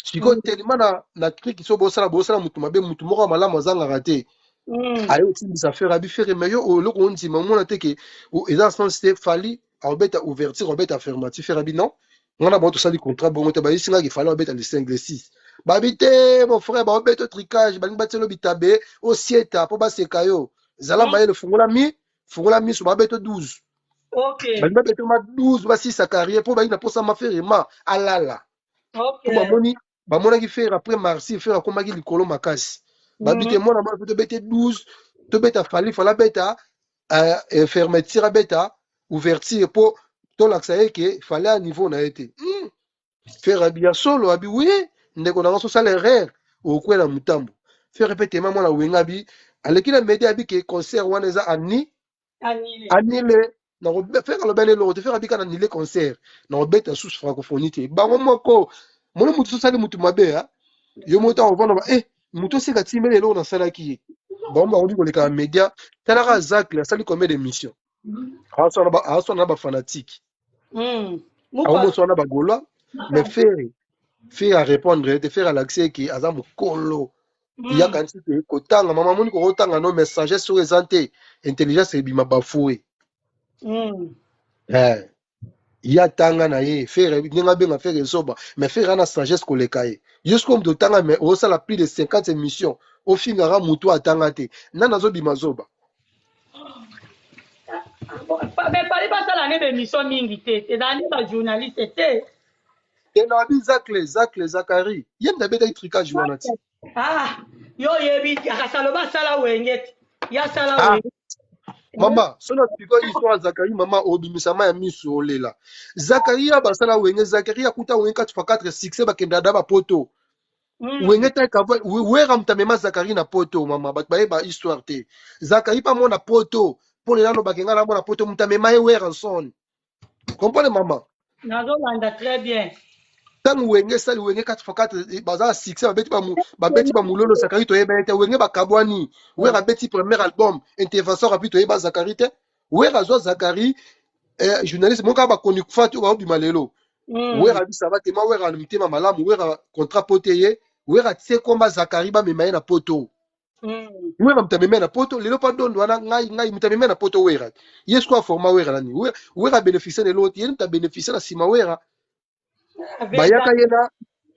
siko tellement na truc so bosala mutu mabe mutu moko malamu azanga raté ayo timbisa faire abi faire mais yo loko onti mamona te ke eza sens te fali babeta ouverture babeta fermeture faire abi non ngana bon to sali contrat bon te ba isinga ke fali babeta les 5 les 6 babite mon frère babeta trucage balingi batelo bitabe o sieta po baseka yo zala maye le fungola mi so babeto 12 OK balingi babeto ma 12 basisa carrière po bayi na posa mafere ma alala OK po bamonaki faire après marsi faire akomaki likolo makasi babite mwana mwana to bete 12 to beta fala beta fermeture beta ouverture po to laksa yeke fallait à niveau na été faire bien solo abi oui ndeko na so sala erreur okwela mutambo faire répéter mwana wenga bi aleki na media abi ke concert wana eza annulé na faire le bene lo te faire abi kana annulé concert na obeta sous francophonie te bango moko mona mutu so sali mutu mabe ha yo moto ovanda ba mutu seka timele lo na sala ki bango ba ko leka media tala ka Zak la sali combien d'émissions aso na ba fanatique awo so na ba golois mais faire à répondre te faire à l'accès qui aza mokolo ya kanti te kotanga mama moni ko kotanga no message sur présenté intelligence ebima bafoué ya tanga na ye faire ninga benga faire soba mais faire na sagesse koleka ye jusqu'au de tanga mais au sala plus de 50 émissions au fingara mutu atanga te nana zo bima zoba mais pali basala ne émission mingi te ezali ba journaliste te na bi Zakle Zakari yem na beta tricage wana ti yo yebi akasalo basala wenge ya sala wenge Mama, sona piko histoire Zakari mama obimisama ya miso olela. Zakaria basala wenge Zakaria kuta wenge 4x4 succès bakenda da ba poto. Wenge ta kava wera mtamema Zakari na poto mama batbaye ba histoire te. Zakari pa mona poto pour les lano bakenga na mona poto mtamema ye wera son. Comprenez maman? Nazolanda très bien. Tangu wenge sali wenge 4x4 baza succès babeti ba mulolo Zakari to yeba te wenge bakabwani. Wera beti premier album intervention rapide to yeba Zakari te. Wera zo Zakari journaliste mon kaba koni kufati wa obi malelo wera bisaba te ma wera mitema malamu wera contrat poteye wera tse komba Zakari ba memaye na poto wera mtameme na poto lelo pa dondo wana ngai mtameme na poto wera yesu kwa forma wera nani wera bénéficier de l'autre yeni ta bénéficier na sima wera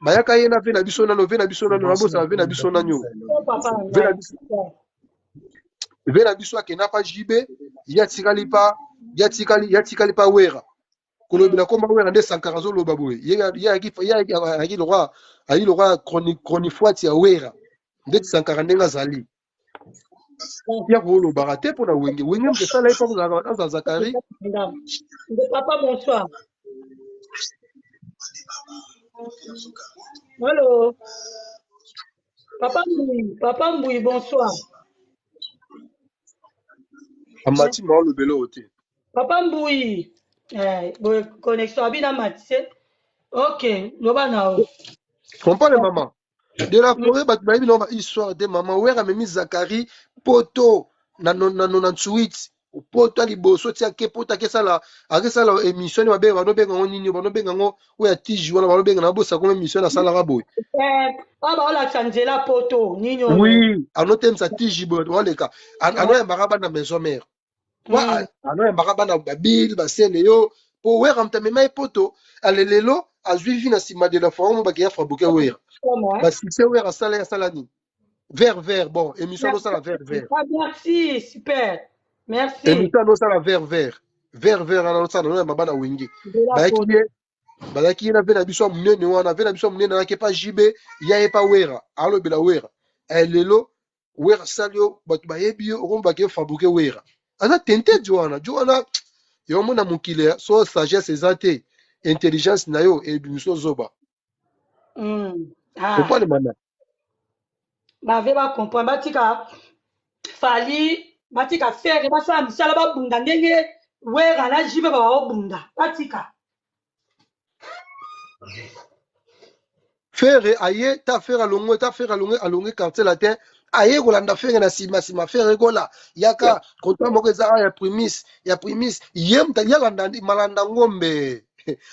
bayaka yena ve na biso nano nabosa ve na biso nanyo ve na biso akena pa jibe yatikali pa wera kolobela komba wera nde Sankara zoloba boye yaki le roi chronique ya wera nde Sankara ndenge azali ya kolobaka te mpona wenge mpesala ye mpo aza Zakari. Papa, bonsoir. Allô? Papa Mbouy, bonsoir. Amati ma olobelo ote. Papa Mbouy, connexion abina matise. Ok, loba nao. Comprends maman. De la forêt bat bayi no histoire de maman wera memi Zakari poto na 98 poto liboso tia ke poto akesala émission ni babenga no benga nini no benga ngo oya tiji wana no benga na bosa comme émission na sala raboy ba ola chanjela poto nini ono. Oui anotem sa tiji bo oleka ano ya maraba na maison mère wa ano ya maraba na babil basele yo po wera mtamema poto alelelo azwi na sima de la forme ba ya fabuke wera succès wera sala ya salani vert bon émission no sala vert. Merci super. Merci. Émission no sala vert ana sala no mabana wengi balaki na vena biso munene wana vena biso munene na ke pa jibe ya e pa wera alo bela wera lelo wera salio batu bayebi romba ke fabuke wera ana tente joana yo mona mukile so sagesse ezate intelligence na yo e biso zoba comprendre mana bave bacomprendre batika fali batika fere basala misala babunda ndenge wera na jibe baobunda batika fere aye ta fere alonge quartier latin aye kolanda fere na sima fere kola yaka contrat moko eza ya primis ye yalanda malanda ngombe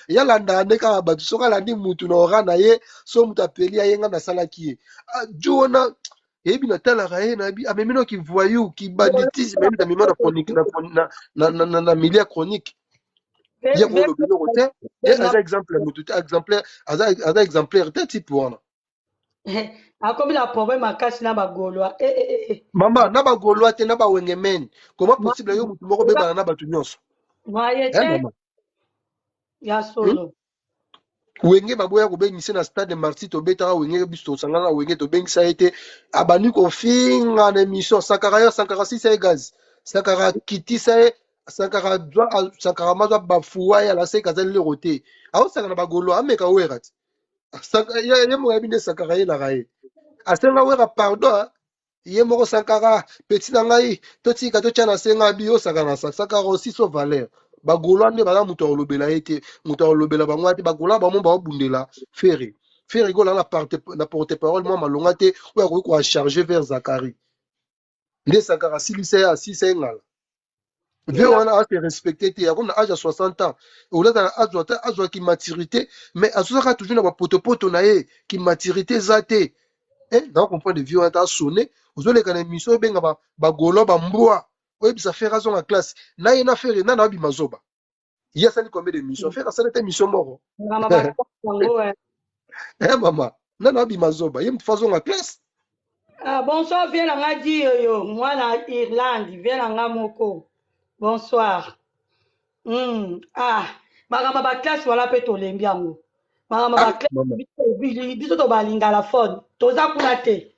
yalanda nde kaka bato soki alandi mutu na ora na ye so mutu apeli ayenga nasalaki ye jona yebi natalaka ye nayebi amemino ki voyou ki banditisme yebi namema na milia chronique ye kolobeloko te aza exemple mutu te aza exemplaire te type wana akomi na problème makasi na bagolwa mama na bagolwa te na bawengemene comment possible yo mutu moko bebana na bato nyonso maye te ya solo wenge baboya kobengisa na stade marti tobetaka wenge biso tosangana wenge tobengisa ye te abandi kofinga na émission Sankara sisa ye gaz Sankara kitisa ye Sankara mazwa bafuwa ye alaseka aza leloko te aosaka na bagolo ameka wera te ye moko yabi nde Sankara yelaka ye asenga wera pardon ye moko Sankara peti na ngai totika totya na senga bi osaka na Sankara aussi so valeur bagolo nde baza mutu akolobela ye te mutu akolobela bango te bagolo bamo baobundela fere kola na porte parole mwa malonga te oyo akoki koacharge vers Zakari nde Sankara asilisa ye ngala ve wana ase respecte te akomi na age ya 60 ans olata na azwaki maturité mais azozaka toujours na bapotopoto na ye ki maturité eza te na comprendre de vie wana ta asone ozoleka na émission obenga bagolo bambwa oyebisa fere azonga classe na ye na fere nana abima zoba ye asali combien d'émission fere asali te émission moko mama nana abima zoba ye mutu fa azonga classe bonsoir vie na nga di oyo mwana Irlande vie na nga moko bonsoir makambo baklasse wana mpe tolembi yango makambo baklasse biso tobalingala fone toza kuna te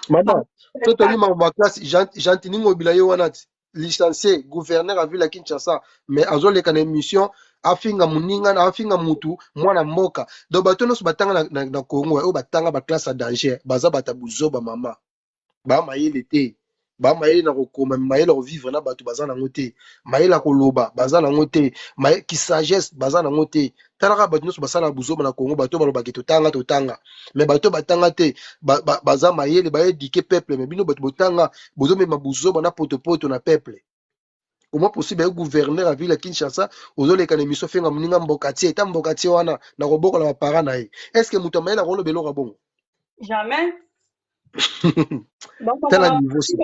mama so toli makambo baklasse jantiningo obila ye wana ti licencié gouverneur à ville à Kinshasa mais azoleka na émission afinga muninga na afinga mutu mwana mboka donc bato nyonso batanga na Congo oyo batanga ba classe à danger baza bata buzoba mama ba mayele te ba mayele na kokoma mayele vivre na bato baza nango te mayele koloba baza nango te ki sagesse baza nango te talaka bato nyonso basala buzoba na Congo bato balobaki totanga mais bato batanga te baza mayele baédike peuple mais bino bato botanga bozomema buzoba na potopoto na peuple. Comment possible un gouverneur à ville à Kinshasa aux économies fait nga muninga mbokati eta mbokati wana na roboko la parana na est-ce que mutamaye na rolo belo rabon jamais tel niveau c'est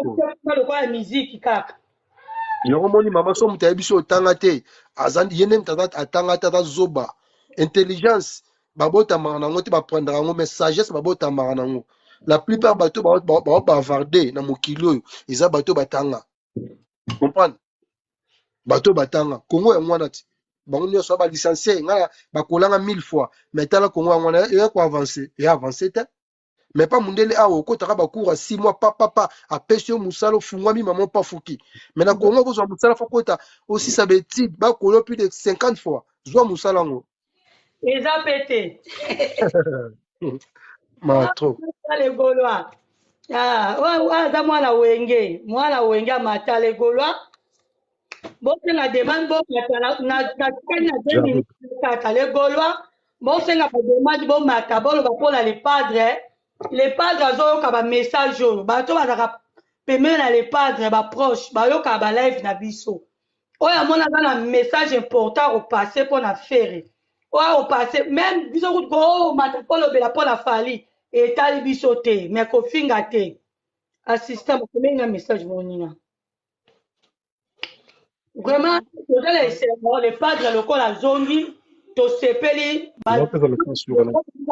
quoi musique kaka yoro moni mama so mutaye biso tanga te azandi yene mtata atanga tata zoba intelligence babota manango te ba prendre ngo mais sagesse babota manango la plupart bato ba bavarder na mokili oyo eza bato batanga comprendre bato batanga Congo ya mwana ti bango nyonso ba licencié ngala bakolanga 1000 fois mais tala Congo ya mwana ya ko avancer et avancer te mais pas mundele awo ko taka ba cours à 6 mois papa a pêché au musalo fungwami maman pas fuki mais na Congo ko zo musala faut kota aussi ça bêtise ba kolo plus de 50 fois zo musala ngo eza pété ma trop les Gaulois aza mwana wenge amata les Gaulois bosenga demande bomata na tikani na 2004 les Gaulois bosenga bademande bomata boloba mpona les padres azoyoka bamessage oyo bato bazaka pemene na les padres baproche bayokaka balive na biso oyo amona aza na message important kopase mpona fere oyo kopase même biso kuti komata kolobela mpona fali etali biso te me kofinga te assistant bakomeli na message monina vraiment tozala esengo le padre lokola zongi tosepeli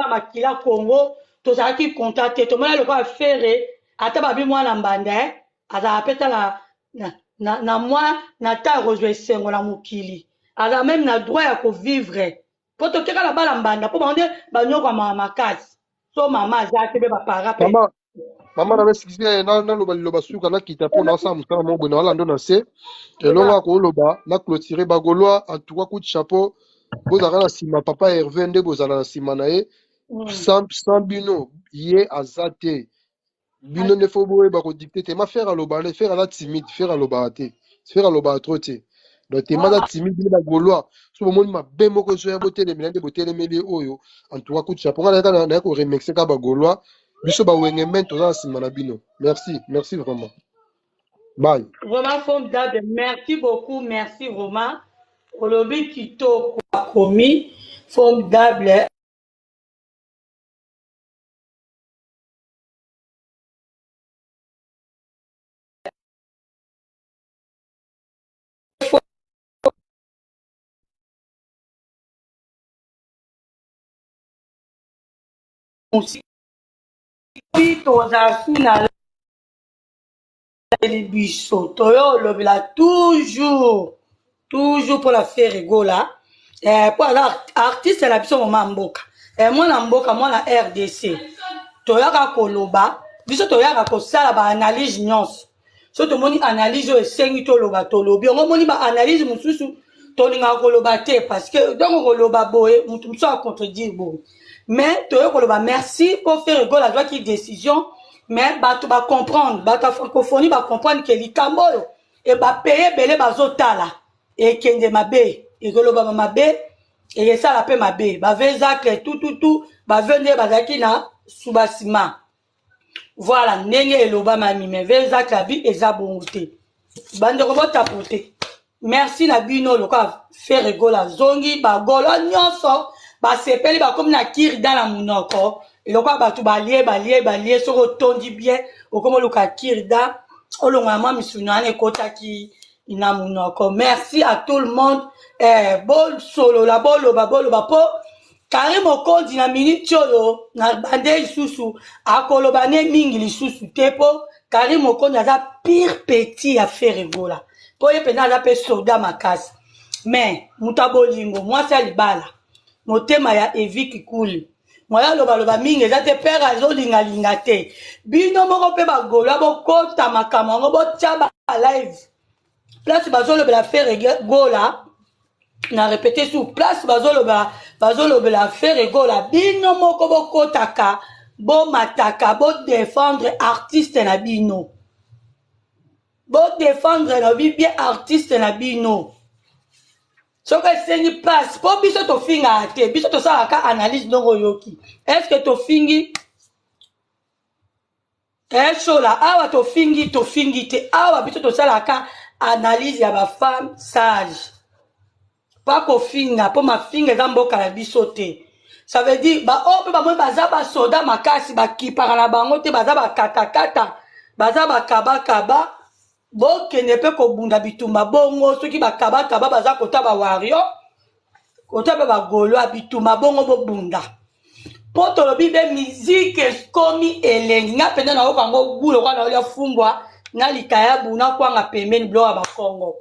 makila Congo tozalaki contact te tomona lokola fere ata babi mwana mbanda azala mpe tala na mwa na ta kozwa esengo na mokili azala meme na droit ya kovivre mpo tokekala bala mbanda mpo bango nde banyokwama makasi so mama aza te mpe bapara mpe mama na mesikisi naloba liloba suka nakita mpo nasala mosala moko na walando na se elongo akoloba na clôturer bagolwa en tout cas coup de chapeau bozalaka na nsima papa Hervé nde bozala na nsima na ye sans bino ye aza te bino nde fo boyeba kodicte te ma faire aloba ne faire aza timide faire aloba te faire aloba trop te donc tema aza timide bino bagolwa so bomoni mabe moko ezoya botelemela nde botelemeli oyo en tout cas coup de chapeau nga naye koremercie ka bagolwa biso bawenge men toza na nsima na bino merci vraiment bye vraiment formidable merci beaucoup merci vraiment olobi kitoko akomi formidable toza suna biso toyo olobela toujours pour la faire rigola po aza artiste na biso moma mboka mwana mboka mwana RDC toyaka koloba biso toyaka kosala baanalyse nyonso so tomoni analyse oyo esengi toloba tolobi yango omoni baanalyse mosusu tolingaka koloba te parce que donc koloba boye motu mosusu acontredire boye mais toyo koloba merci pour faire rigola azwaki décision mais bato bacomprendre bato ya francophonie bacomprendre ke likambo oyo e bapeye ebele bazotala ekende mabe ekolobama mabe esala mpe mabe bave ezakle tututu bave nde bazalaki na suba nsima voilà ndenge elobama mime ve ezakle abi eza bongo te bandeko botapo te merci na bino lokola fe rigola zongi bagolo nyonso basepeli bakomi na kirida na munoko elokola bato balie soki otondi bien okomi oluka kirida olongola mwa misuni wana ekotaki na munoko merci à tout le monde bosolola boloba mpo kari mokonzi na miniti oyo na bande lisusu akoloba ne mingi lisusu te mpo kari mokonzi aza pire petit ya fe rigola mpo ye mpenza aza mpe soda makasi mais moto abolingo mwasi ya libala motema ya evi kikuli moya lobaloba mingi eza te pere azolingalinga te bino moko mpe bagolo bokota makambo yango botya balive place bazolobela faire gola na répété sur place bazolobela faire gola bino moko bokotaka bomataka bodéfendre artiste na bino bodéfendre na bien artiste na bino soki esengi place mpo biso tofinga te biso tosalaka analyse ndongo yoki est ce que tofingi esola awa tofingi te awa biso tosalaka analyse ya bafemme sage pa kofinga mpo mafinga eza mboka na biso te ça veut dire baoyo mpe bamoi baza basoda makasi bakipaka na bango te baza bakatakata baza bakabakaba bokende mpe kobunda bitumba bongo soki bakabakaba baza kota bawario kota mpe bagolwa bitumba bongo bobunda mpo tolobi be miziki ekomi elengi nga mpenza nayo bango gule kwa naolia fumbwa na likayabu na kwanga pembeni bilo ya bakongo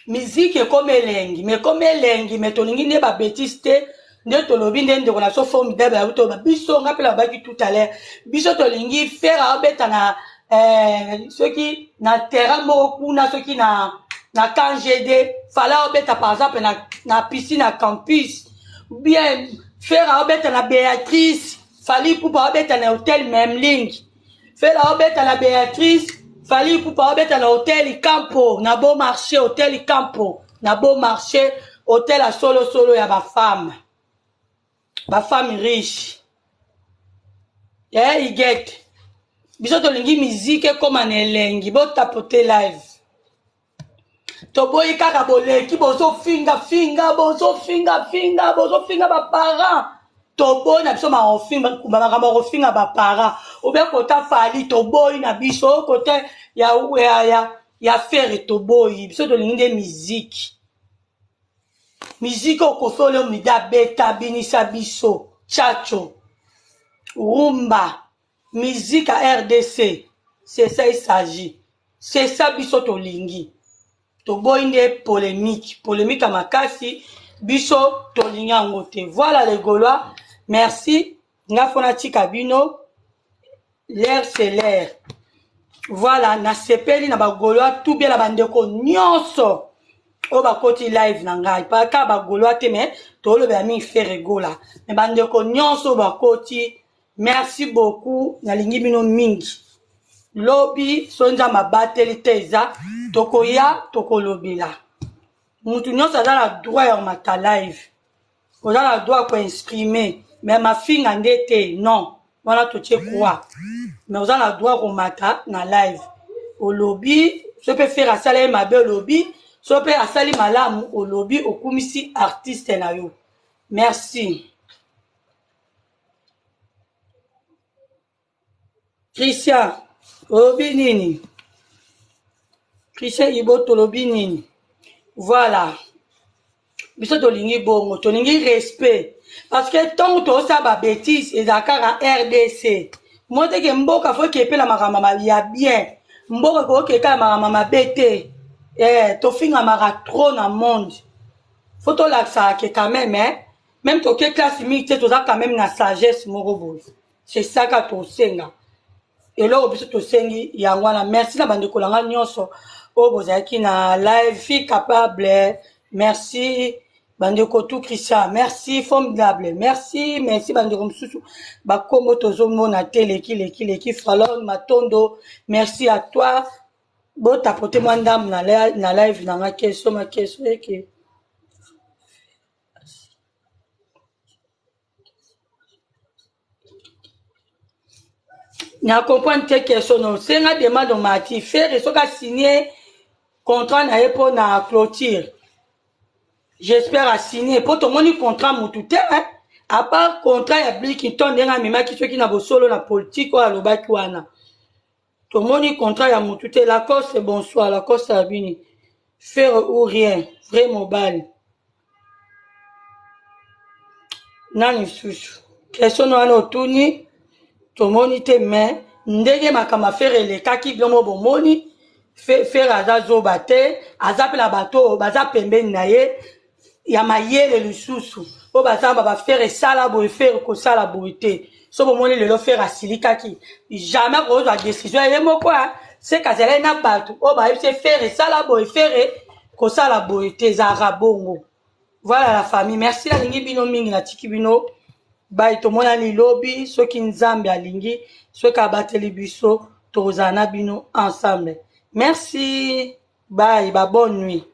miziki ekomi elengi me tolingi nde babétise te nde tolobi nde ndeko na so formidable ya toloba biso nga mpe labaki tout à l'heure biso tolingi faire abeta na soki na terrain moko kuna soki na kangd fala obeta par exemple na piscine na campus bien faire obeta na Béatrice fali pupa obeta na hôtel Memling faire obeta na Béatrice fali pupa obeta na hôtel Campo na Beau Marché hôtel Campo na Beau Marché hôtel à solo ya bafemme riche iget biso tolingi miziki ekoma na elengi botapote live toboyi kaka boleki bozofinga baparent toboyi na biso makambo ya kofinga baparent obe kota fali toboyi na biso kota ya fere toboyi biso tolingi nde miziki okosole omida beta binisa biso chacho rumba musique à RDC, c'est ça il s'agit. C'est ça biso tolingi. Toboyi nde polémique à makasi, biso tolingi angote. Voilà les Gaulois. Merci. Nga fona tika bino. L'air c'est l'air. Voilà, na sepeli na ba Gaulois tout bien la bandeko nyonso. O ba koti live na ngai. Pa ka ba Gaulois te mais tolo be ami faire gola. Mais bandeko nyonso ba koti. Merci beaucoup nalingi bino mingi lobi sonja mabateli teza tokoya tokolobela mutu nyonso aza na droit ya komata live oza na droit ko exprimer mais mafinga nde te non wana totie kwa mais oza na droit komata na live olobi so pe faire asala ye mabe olobi so pe asali malamu olobi okumisi artiste na yo merci. Christian, olobi nini? Christian Iboto olobi nini? Voilà. Biso tolingi bongo, tolingi respect. Parce que tant que tu as des bêtises et d'accord en RDC, moi te que mboka faut que la makamama ya bien. Mboka ko ke ka makamama bête. To finga mara trop na monde. Faut to la ça que quand même même to que classe mixte to ça quand même na sagesse morobo. C'est ça ka to senga. Et là, biso to sengi yangwana merci na bande kolanga nyonso o bozaki na live fi capable merci bande ko tout Christian merci formidable merci bande ko msusu ba kombo tozo mona leki Falon Matondo merci à toi bo tapote mandam na live na nga keso ma keso eke na comprendre te question non c'est nga demande mati faire so ka signer contrat na epo na clôture j'espère à signer pour tout monde contrat mutute à part contrat ya Blikington ndenga mema ki soki na bosolo na politique ou alobaki wana tout monde contrat ya mutute la cause c'est bonsoir la cause ça bini faire ou rien vrai mobile nani susu question no ana otuni tomoni te mais ndenge makama faire elekaki glomo bomoni faire azazoba te azapela bato baza pembeni na ye ya mayele lisusu o bazamba ba faire sala boye faire ko sala boye te so bomoni lelo faire asilikaki jamais ko za décision ye moko c'est kazala na bato o ba yebise faire ça la boy faire ko ça la boy te zara bongo. Voilà la famille, merci la lingi bino mingi na tiki bino. Bye to mona lilobi soki nzambe alingi soki abateli biso tozana bino ensemble. Merci. Bye, ba bonne nuit.